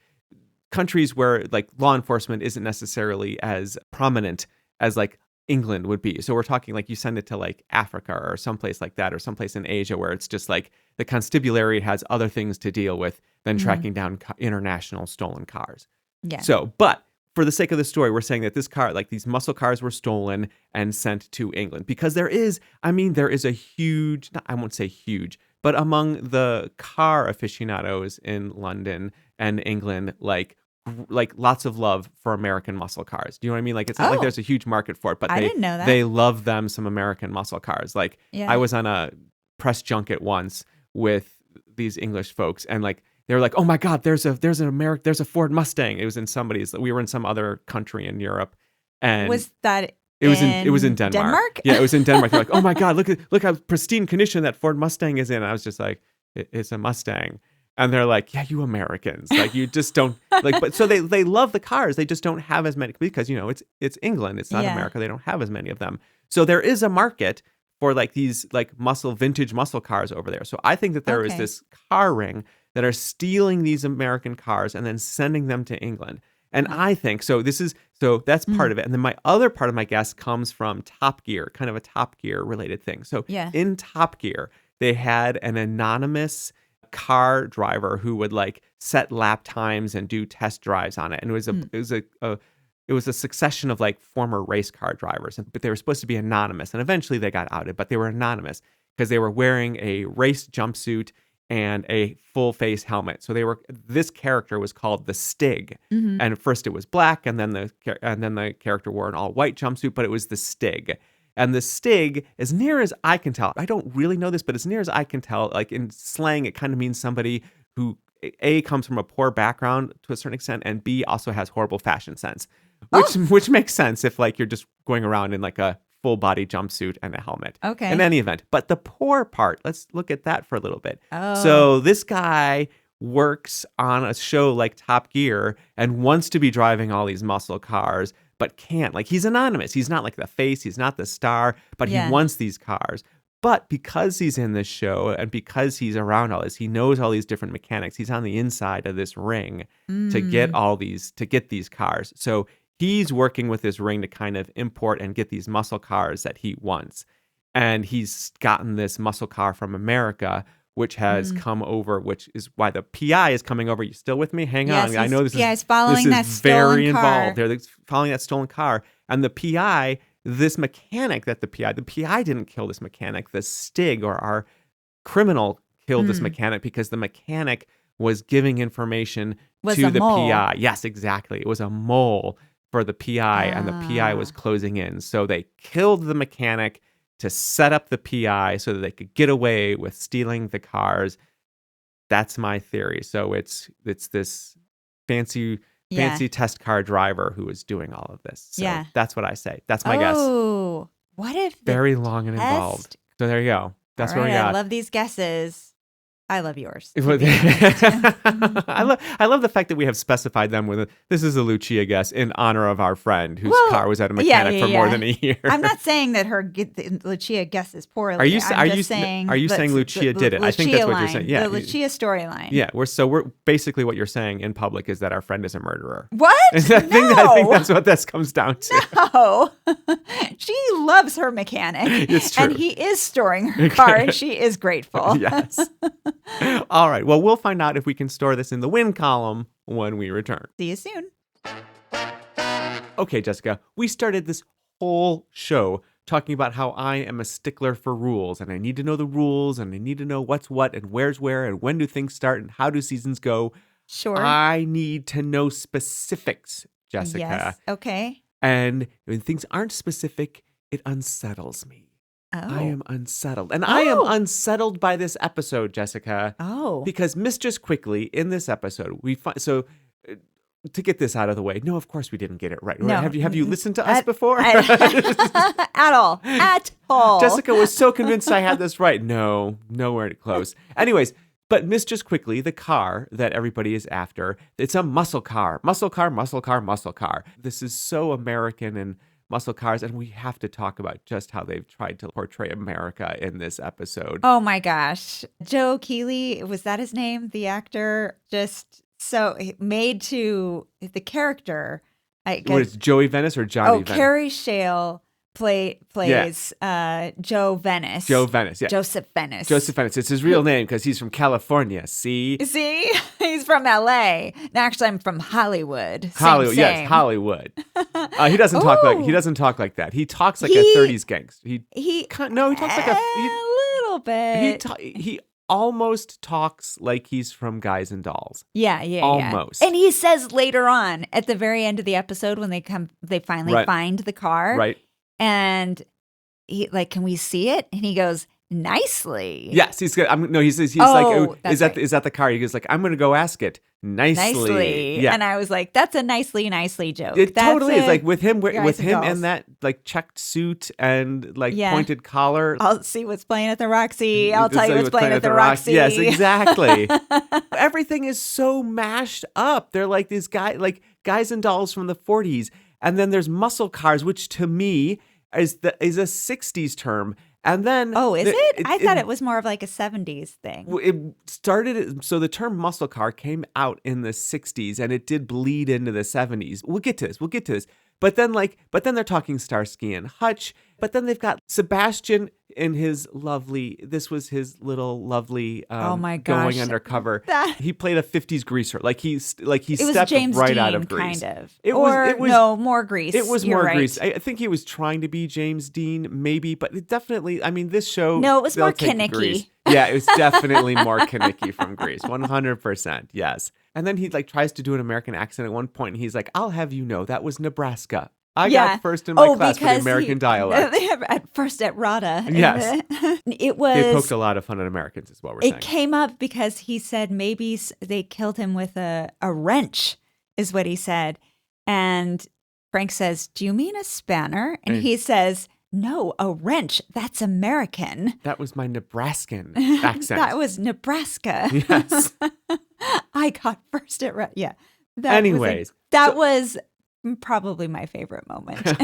countries where like law enforcement isn't necessarily as prominent as like England would be. So we're talking like you send it to like Africa or someplace like that, or someplace in Asia where it's just like the constabulary has other things to deal with than tracking down international stolen cars. Yeah. So, but for the sake of the story, we're saying that this car, like these muscle cars, were stolen and sent to England because there is a huge, I won't say huge, but among the car aficionados in London and England, like lots of love for American muscle cars. Do you know what I mean? Like, it's not like there's a huge market for it, but I didn't know that. They love them some American muscle cars. Like, I was on a press junket once with these English folks, and like they were like, "Oh my God, there's a Ford Mustang." It was we were in some other country in Europe, and was that it was in Denmark. Yeah, it was in Denmark. They're like, "Oh my God, look how pristine condition that Ford Mustang is in." And I was just like, "It's a Mustang." And they're like, yeah, you Americans, like you just don't like, but so they love the cars. They just don't have as many because, it's England. It's not America. They don't have as many of them. So there is a market for like these like vintage muscle cars over there. So I think that there is this car ring that are stealing these American cars and then sending them to England. And I think, so that's part of it. And then my other part of my guess comes from Top Gear, kind of a Top Gear related thing. So in Top Gear, they had an anonymous car driver who would like set lap times and do test drives on it, and it was a succession of like former race car drivers, but they were supposed to be anonymous, and eventually they got outed, but they were anonymous because they were wearing a race jumpsuit and a full face helmet. So this character was called the Stig, and at first it was black, and then the character wore an all white jumpsuit, but it was the Stig. And the Stig, as near as I can tell, I don't really know this, but as near as I can tell, like in slang, it kind of means somebody who A, comes from a poor background to a certain extent, and B, also has horrible fashion sense, which makes sense if like you're just going around in like a full body jumpsuit and a helmet. Okay. In any event, but the poor part, let's look at that for a little bit. Oh. So this guy works on a show like Top Gear and wants to be driving all these muscle cars, but can't. Like, he's anonymous. He's not like the face. He's not the star, but he wants these cars. But because he's in this show and because he's around all this, he knows all these different mechanics. He's on the inside of this ring to get these cars. So he's working with this ring to kind of import and get these muscle cars that he wants. And he's gotten this muscle car from America, which has come over, which is why the PI is coming over. You still with me? Hang on. I know this is following that very stolen car. involved. They're following that stolen car. And the PI, this mechanic that the PI didn't kill this mechanic. The Stig, or our criminal, killed this mechanic because the mechanic was giving information Was to a the mole. PI. Yes, exactly. It was a mole for the PI, and the PI was closing in. So they killed the mechanic to set up the PI so that they could get away with stealing the cars. That's my theory. So it's this fancy test car driver who is doing all of this. So that's what I say. That's my guess. Oh, what if very long and involved. So there you go. That's all right, what we got. I love these guesses. I love yours. I love the fact that we have specified them with this is a Lucia guess in honor of our friend whose car was at a mechanic for more than a year. I'm not saying that Lucia guesses poorly. Are you saying Lucia did it? I think that's what you're saying. Yeah, the Lucia storyline. Yeah, we're basically what you're saying in public is that our friend is a murderer. What? I think that's what this comes down to. No, she loves her mechanic. It's true, and he is storing her car, and she is grateful. Yes. All right. Well, we'll find out if we can store this in the win column when we return. See you soon. Okay, Jessica, we started this whole show talking about how I am a stickler for rules, and I need to know the rules, and I need to know what's what, and where's where, and when do things start, and how do seasons go. Sure. I need to know specifics, Jessica. Yes. Okay. And when things aren't specific, it unsettles me. Oh. I am unsettled. And I am unsettled by this episode, Jessica. Oh. Because Mistress Quickly, in this episode, to get this out of the way, no, of course we didn't get it right. No. Have you listened to us before? At all. Jessica was so convinced I had this right. No, nowhere close. Anyways, but Mistress Quickly, the car that everybody is after, it's a muscle car. Muscle car, muscle car, muscle car. This is so American and muscle cars, and we have to talk about just how they've tried to portray America in this episode. Oh my gosh. Joe Keeley, was that his name? The actor, just so made to the character. What is Joey Venice or Johnny Venice? Carrie Shale plays Joe Venice. Joe Venice, yeah. Joseph Venice. Joseph Venice. It's his real name because he's from California. See? He's from L.A. No, actually, I'm from Hollywood. Hollywood, same. Yes, Hollywood. He doesn't talk like that. He talks like a 30s gangster. He talks like a little bit. He almost talks like he's from Guys and Dolls. Yeah. Almost. And he says later on at the very end of the episode when they finally find the car. Right. And he can we see it? And he goes, nicely. Yes, he's good. He's like, is that the car? He goes like, I'm going to go ask it nicely. Yeah. And I was like, that's a nicely joke. It totally is like with him in that like checked suit and pointed collar. I'll see what's playing at the Roxy. I'll tell you what's playing at the Roxy. Yes, exactly. Everything is so mashed up. They're like these Guys and Dolls from the 40s. And then there's muscle cars, which to me is a 60s term. And then is it? I thought it was more of like a 70s thing. It started, so the term muscle car came out in the 60s and it did bleed into the 70s. We'll get to this. But then they're talking Starsky and Hutch. But then they've got Sebastian in his lovely, this was his little lovely oh my gosh. going undercover. He played a 50s greaser. He it stepped James right Dean, out of Grease. Kind of. It was more Grease. It was You're more right. Grease. I think he was trying to be James Dean, maybe, but it definitely, this show. No, it was more Kinnicky. Yeah, it was definitely more Kinnicky from Grease. 100%. Yes. And then he tries to do an American accent at one point, and he's like, I'll have you know, that was Nebraska. I got first in my class for the American dialect. They have at first at RADA. Yes. It was. They poked a lot of fun at Americans, is what we're saying. It came up because he said maybe they killed him with a wrench, is what he said. And Frank says, do you mean a spanner? And he says, no, a wrench. That's American. That was my Nebraskan accent. That was Nebraska. Yes. I got first at RADA. Yeah. Anyways. That was probably my favorite moment in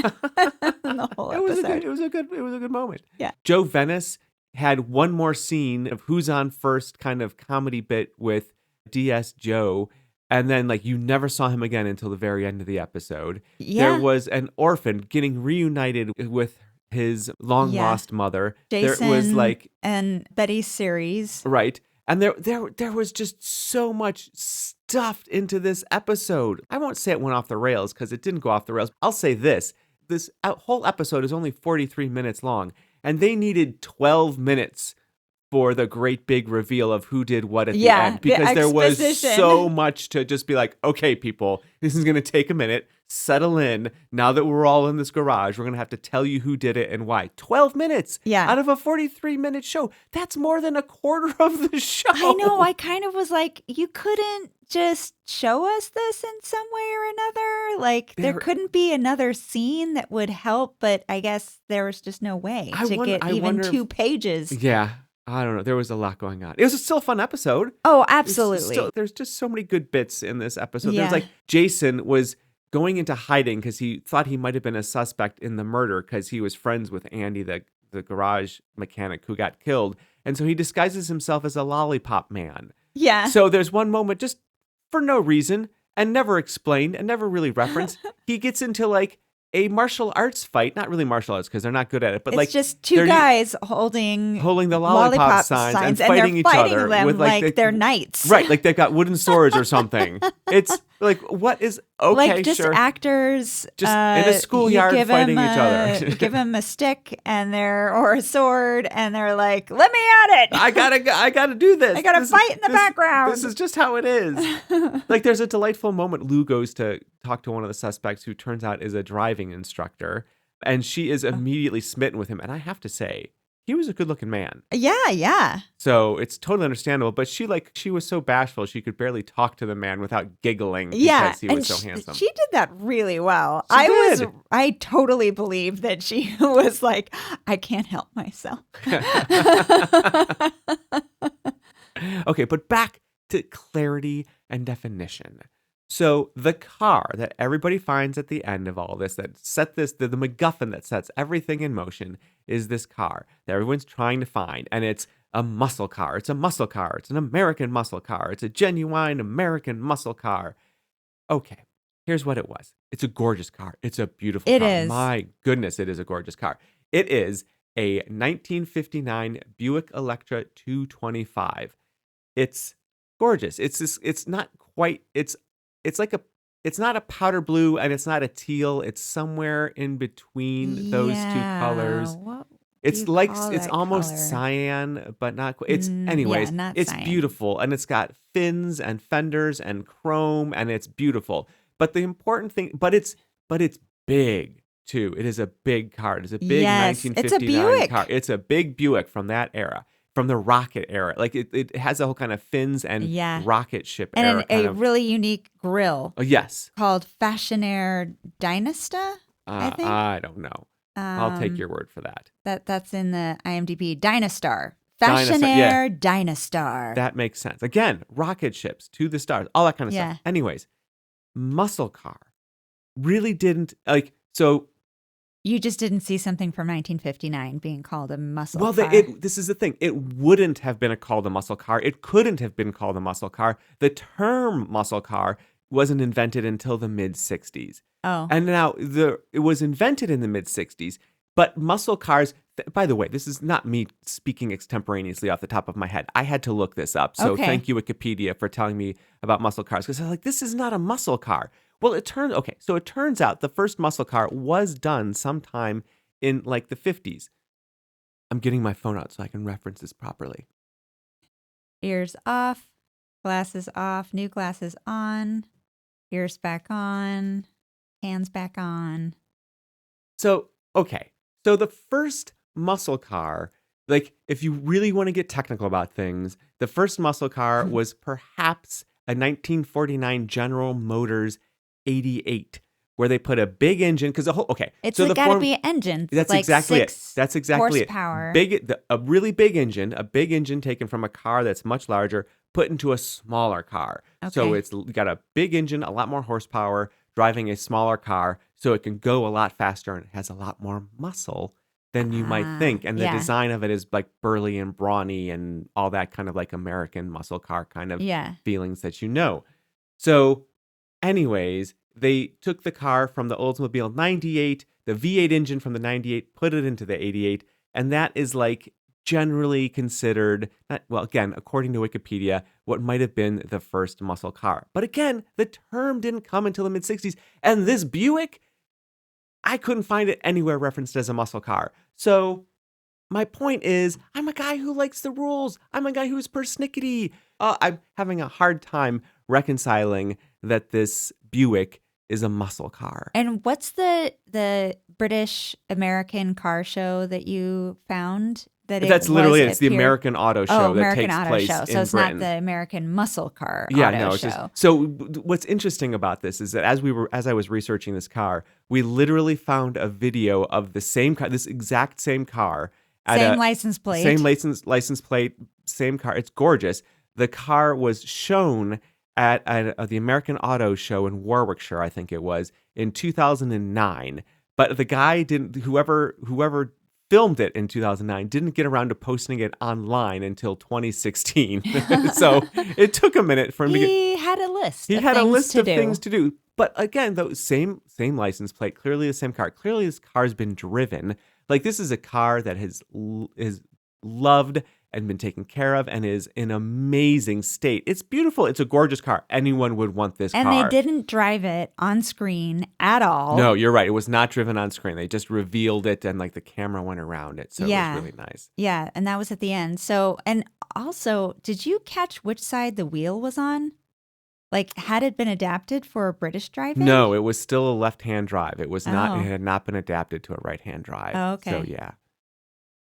the whole episode. It was a good moment. Yeah. Joe Venice had one more scene of Who's On First kind of comedy bit with DS Joe. And then you never saw him again until the very end of the episode. Yeah. There was an orphan getting reunited with his long lost mother. Jason there was and Betty Series. Right. And there was just so much stuffed into this episode. I won't say it went off the rails because it didn't go off the rails. I'll say this whole episode is only 43 minutes long, and they needed 12 minutes for the great big reveal of who did what at the end, because there was so much to just be like, okay, people, this is going to take a minute. Settle in. Now that we're all in this garage, we're going to have to tell you who did it and why. 12 minutes out of a 43-minute show. That's more than a quarter of the show. I know. I kind of was like, you couldn't just show us this in some way or another. Like, there couldn't be another scene that would help, but I guess there was just no way to get even 2 pages. Yeah. I don't know. There was a lot going on. It was still a fun episode. Oh, absolutely. There's just so many good bits in this episode. There's like Jason was going into hiding because he thought he might have been a suspect in the murder because he was friends with Andy, the garage mechanic who got killed. And so he disguises himself as a lollipop man. Yeah. So there's one moment just for no reason and never explained and never really referenced. He gets into like a martial arts fight, not really martial arts because they're not good at it, but it's like just 2 guys holding the lollipop signs and fighting each other them with like they're knights, right? Like they've got wooden swords or something. It's like, what is like just actors just in a schoolyard fighting each other. Give them a stick or a sword, and they're like, "Let me at it! I gotta do this. I gotta fight in the background. This is just how it is." Like there's a delightful moment. Lou goes to talk to one of the suspects who turns out is a driving instructor, and she is immediately smitten with him. And I have to say, he was a good-looking man. Yeah. So it's totally understandable. But she was so bashful she could barely talk to the man without giggling because he was so handsome. She did that really well. She did. I totally believe that she was like, I can't help myself. Okay, but back to clarity and definition. So the car that everybody finds at the end of all this, the MacGuffin that sets everything in motion, is this car that everyone's trying to find. And it's a muscle car. It's a muscle car. It's an American muscle car. It's a genuine American muscle car. Okay, here's what it was. It's a gorgeous car. It's a beautiful car. It is. My goodness, it is a gorgeous car. It is a 1959 Buick Electra 225. It's gorgeous. It's not quite, it's not a powder blue and it's not a teal. It's somewhere in between those 2 colors. It's almost cyan, but not quite. It's cyan. Beautiful, and it's got fins and fenders and chrome, and it's beautiful. But the important thing, but it's big too. It is a big car. It is a big 1959 car. It's a big Buick from that era. From the rocket era. Like it has a whole kind of fins and rocket ship era. And a really unique grill. Oh, yes. Called Fashionaire Dynasta, I think. I don't know. I'll take your word for that. That's in the IMDb. Dynastar. Fashionaire Dynastar. That makes sense. Again, rocket ships to the stars, all that kind of stuff. Anyways, muscle car really didn't so. You just didn't see something from 1959 being called a muscle car. Well, this is the thing. It wouldn't have been called a muscle car. It couldn't have been called a muscle car. The term muscle car wasn't invented until the mid-'60s. Oh. And now it was invented in the mid-'60s, but muscle cars, by the way, this is not me speaking extemporaneously off the top of my head. I had to look this up. So Thank you, Wikipedia, for telling me about muscle cars. Because I was like, this is not a muscle car. Well, it turns out the first muscle car was done sometime in like the 50s. I'm getting my phone out so I can reference this properly. Ears off, glasses off, new glasses on, ears back on, hands back on. So the first muscle car, like if you really want to get technical about things, the first muscle car was perhaps a 1949 General Motors 88, where they put a big engine because it's got to be an engine. That's like exactly 6 it. That's exactly horsepower. A really big engine taken from a car that's much larger, put into a smaller car. Okay. So it's got a big engine, a lot more horsepower, driving a smaller car, so it can go a lot faster and it has a lot more muscle than you might think. And the design of it is like burly and brawny and all that kind of like American muscle car kind of feelings that you know. So anyways, they took the car from the Oldsmobile 98, the V8 engine from the 98, put it into the 88, and that is like generally considered, again, according to Wikipedia, what might have been the first muscle car. But again, the term didn't come until the mid-'60s, and this Buick, I couldn't find it anywhere referenced as a muscle car. So my point is, I'm a guy who likes the rules. I'm a guy who's persnickety. I'm having a hard time reconciling that this Buick is a muscle car. And what's the British American car show that you found? That's literally it's the American Auto Show that takes place in Britain. So it's not the American Muscle Car Auto Show. So what's interesting about this is that as I was researching this car, we literally found a video of the same car, this exact same car, same license plate, same car. It's gorgeous. The car was shown at the American Auto Show in Warwickshire, I think it was, in 2009. But the guy whoever filmed it in 2009 didn't get around to posting it online until 2016. So it took a minute for him He had a list of things to do. But again, though, same license plate, clearly the same car. Clearly this car's been driven. Like, this is a car that is loved and been taken care of and is in amazing state. It's beautiful. It's a gorgeous car. Anyone would want this car. And they didn't drive it on screen at all. No, you're right. It was not driven on screen. They just revealed it and like the camera went around it. So it was really nice. Yeah, and that was at the end. So, and also, did you catch which side the wheel was on? Like, had it been adapted for British driving? No, it was still a left-hand drive. It was not. It had not been adapted to a right-hand drive. Oh, okay. So yeah.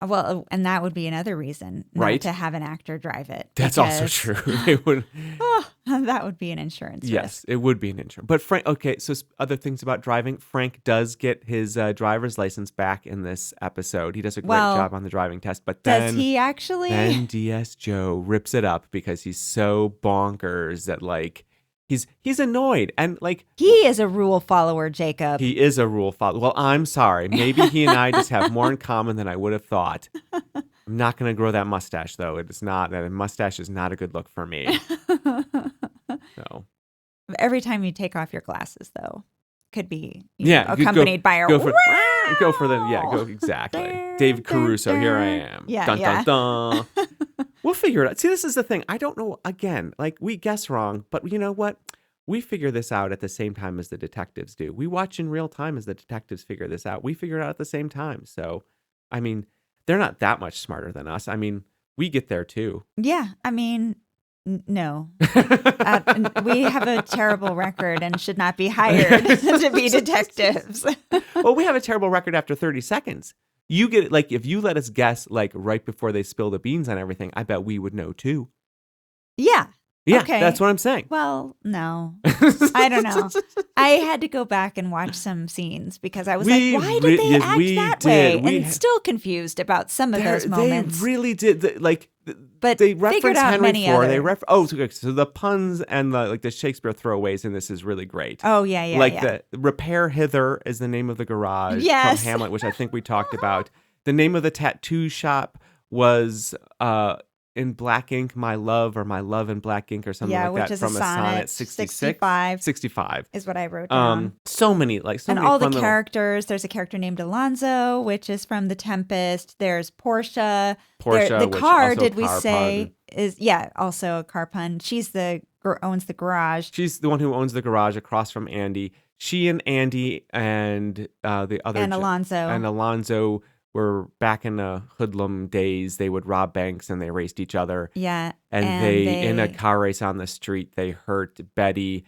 Well, and that would be another reason not to have an actor drive it. That's also true. They would. That would be an insurance risk. Yes, it would be an insurance. But Frank, okay, so other things about driving. Frank does get his driver's license back in this episode. He does a great job on the driving test. But then, does he actually? Then DS Joe rips it up because he's so bonkers that like. He's annoyed and like he is a rule follower, Jacob. He is a rule follower. Well, I'm sorry. Maybe he and I just have more in common than I would have thought. I'm not going to grow that mustache though. It is not that mustache is not a good look for me. So every time you take off your glasses, though, could be accompanied by a go exactly. David Caruso. Here I am. Yeah, dun, dun, dun. We'll figure it out. See, this is the thing. I don't know. Again, like we guess wrong, but you know what? We figure this out at the same time as the detectives do. We watch in real time as the detectives figure this out. We figure it out at the same time. So, I mean, they're not that much smarter than us. I mean, we get there too. Yeah. I mean, no. We have a terrible record and should not be hired to be detectives. Well, we have a terrible record after 30 seconds. You get it, like, if you let us guess, like, right before they spill the beans on everything, I bet we would know, too. Yeah. Yeah, okay. That's what I'm saying. Well, no. I don't know. I had to go back and watch some scenes because I was like, why did they act that way? And still confused about some of those moments. They really did. But they reference Henry IV. Other. So the puns and the Shakespeare throwaways in this is really great. Oh, yeah. The Repair Hither is the name of the garage from Hamlet, which I think we talked about. The name of the tattoo shop was in black ink, my love in black ink or something like that from a sonnet 66. 65 is what I wrote down. So many and all the characters. There's a character named Alonzo, which is from The Tempest. There's Portia. The car, did we say, is also a car pun. She's owns the garage. She's the one who owns the garage across from Andy. She and Andy and the other Alonzo were back in the hoodlum days. They would rob banks and they raced each other. Yeah. And they in a car race on the street, they hurt Betty,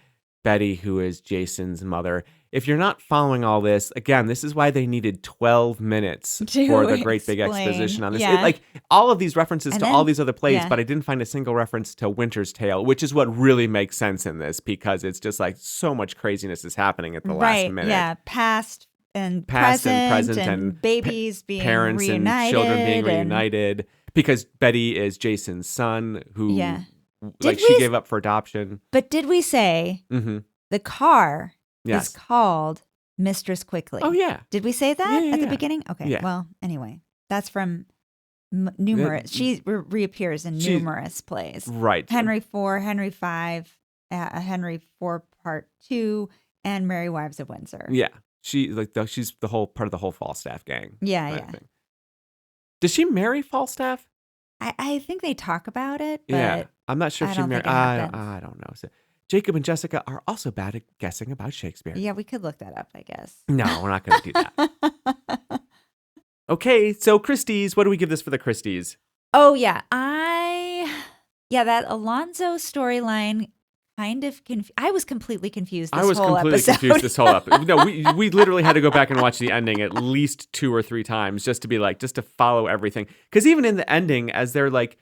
who is Jason's mother. If you're not following all this, again, this is why they needed 12 minutes for the great big exposition on this. Yeah. All of these references to all these other plays, but I didn't find a single reference to Winter's Tale, which is what really makes sense in this because it's just like so much craziness is happening at the last minute. Yeah, past and present and babies being parents reunited. And children being reunited because Betty is Jason's son who she gave up for adoption. But did we say the car is called Mistress Quickly? Oh, yeah. Did we say that at the beginning? Okay. Yeah. Well, anyway, that's from numerous. She reappears in numerous plays. Right. Henry IV, Henry V, Henry IV Part 2, and Merry Wives of Windsor. Yeah. She's the whole part of the whole Falstaff gang. Yeah. Does she marry Falstaff? I think they talk about it. But I'm not sure if she married. I don't know. So, Jacob and Jessica are also bad at guessing about Shakespeare. Yeah, we could look that up, I guess. No, we're not going to do that. Okay, so Christie's, what do we give this for the Christie's? Oh, yeah. That Alonzo storyline kind of I was completely confused this whole episode. I was completely confused this whole episode. No, we literally had to go back and watch the ending at least 2 or 3 times just to follow everything. Because even in the ending, as they're like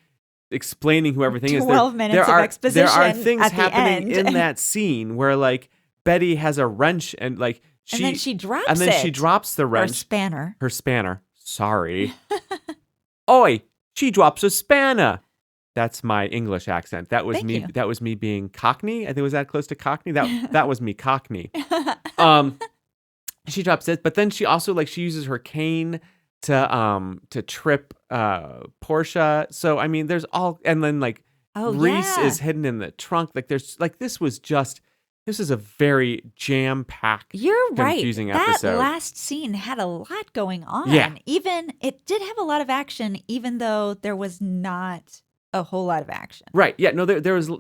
explaining who everything is, 12 minutes of exposition. There are things at happening the end. in that scene where like Betty has a wrench and like and then she drops and then she drops the wrench. Her spanner. Sorry. Oi, she drops a spanner. That's my English accent. That was Thank me. you. That was me being Cockney. I think was that close to Cockney. That was me Cockney. She drops it, but then she also she uses her cane to trip Portia. So I mean, there's all, and then Reese is hidden in the trunk. This is a very jam-packed, confusing episode. That last scene had a lot going on. Yeah. Even it did have a lot of action, even though there was not a whole lot of action. Right. Yeah. No, there was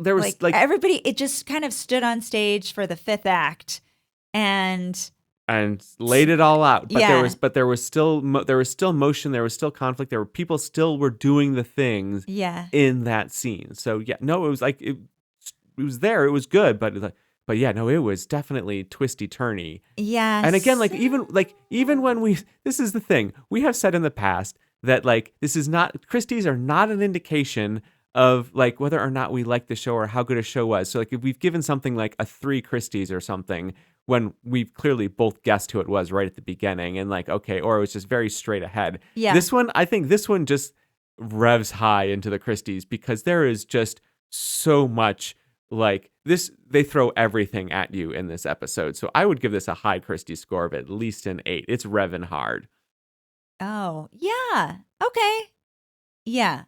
everybody, it just kind of stood on stage for the 5th act and laid it all out. But there was still motion, there was still conflict, there were people still were doing the things in that scene. So yeah, no, it was it was there, it was good, but yeah, no, it was definitely twisty turny. Yeah. And again, even when this is the thing, we have said in the past that this is not, Christie's are not an indication of whether or not we like the show or how good a show was. So if we've given something like a 3 Christie's or something, when we've clearly both guessed who it was right at the beginning and okay, or it was just very straight ahead. Yeah. I think this one just revs high into the Christie's because there is just so much this, they throw everything at you in this episode. So I would give this a high Christie's score of at least an 8. It's revving hard. Oh, yeah. Okay. Yeah.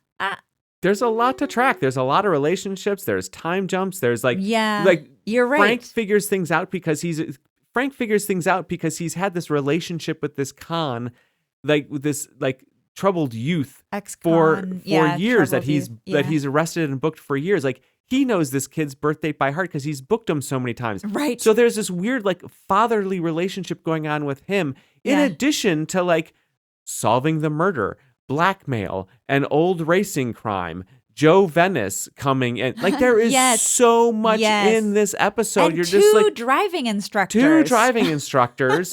There's a lot to track. There's a lot of relationships. There's time jumps. There's you're right. Frank figures things out because he's had this relationship with this con, with this troubled youth for years that he's arrested and booked for years. He knows this kid's birth date by heart because he's booked him so many times. Right. So there's this weird fatherly relationship going on with him in addition to solving the murder, blackmail, an old racing crime, Joe Venice coming in. There is so much in this episode. And You're two driving instructors. 2 driving instructors.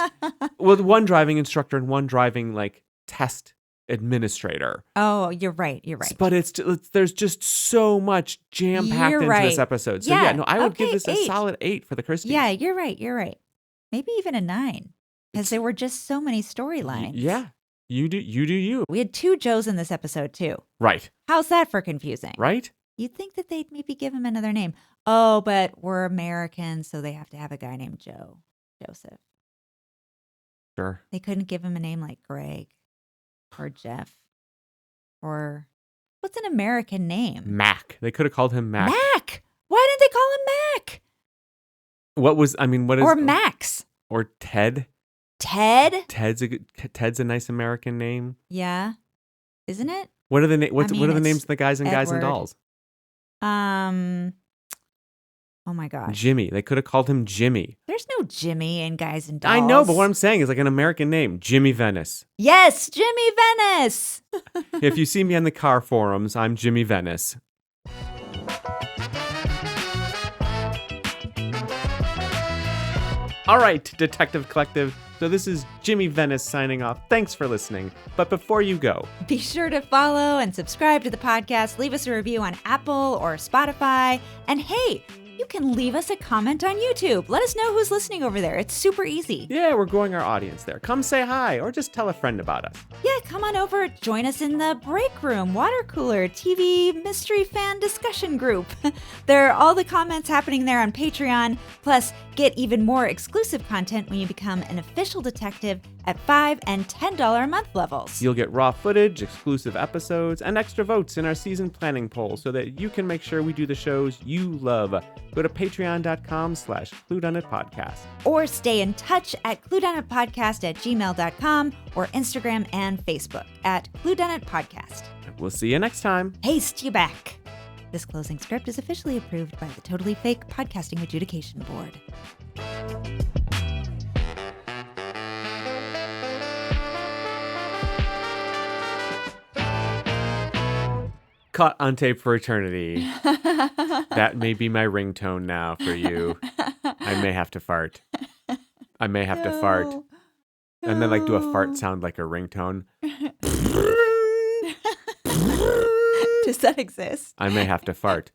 Well, 1 driving instructor and 1 driving test administrator. Oh, you're right. But there's just so much jam-packed into this episode. So I would give this a solid 8 for the Christie's. Yeah, you're right. Maybe even a 9. Because there were just so many storylines. Yeah. You do you. We had 2 Joes in this episode, too. Right. How's that for confusing? Right? You'd think that they'd maybe give him another name. Oh, but we're Americans, so they have to have a guy named Joseph. Sure. They couldn't give him a name like Greg or Jeff or what's an American name? Mac. They could have called him Mac. Mac! Why didn't they call him Mac? What is... Or Max. Or Ted. Ted? Ted's a nice American name. Yeah. Isn't it? What are the what are the names of the guys and Guys and Dolls? Oh my gosh. Jimmy. They could have called him Jimmy. There's no Jimmy in Guys and Dolls. I know, but what I'm saying is an American name. Jimmy Venice. Yes, Jimmy Venice. If you see me on the car forums, I'm Jimmy Venice. All right, Detective Collective. So this is Jimmy Venice signing off. Thanks for listening. But before you go, be sure to follow and subscribe to the podcast. Leave us a review on Apple or Spotify. And hey, you can leave us a comment on YouTube. Let us know who's listening over there. It's super easy. Yeah, we're growing our audience there. Come say hi or just tell a friend about us. Yeah, come on over. Join us in the break room, water cooler, TV mystery fan discussion group. There are all the comments happening there on Patreon. Plus, get even more exclusive content when you become an official detective at $5 and $10 a month levels. You'll get raw footage, exclusive episodes, and extra votes in our season planning poll so that you can make sure we do the shows you love. Go to patreon.com/ClueDunnitPodcast. Or stay in touch at ClueDunnitPodcast@gmail.com or Instagram and Facebook at ClueDunnitPodcast. We'll see you next time. Haste you back. This closing script is officially approved by the Totally Fake Podcasting Adjudication Board. caught on tape for eternity. That may be my ringtone now for you. I may have to fart. I may have to fart. And then do a fart sound like a ringtone. Does that exist? I may have to fart.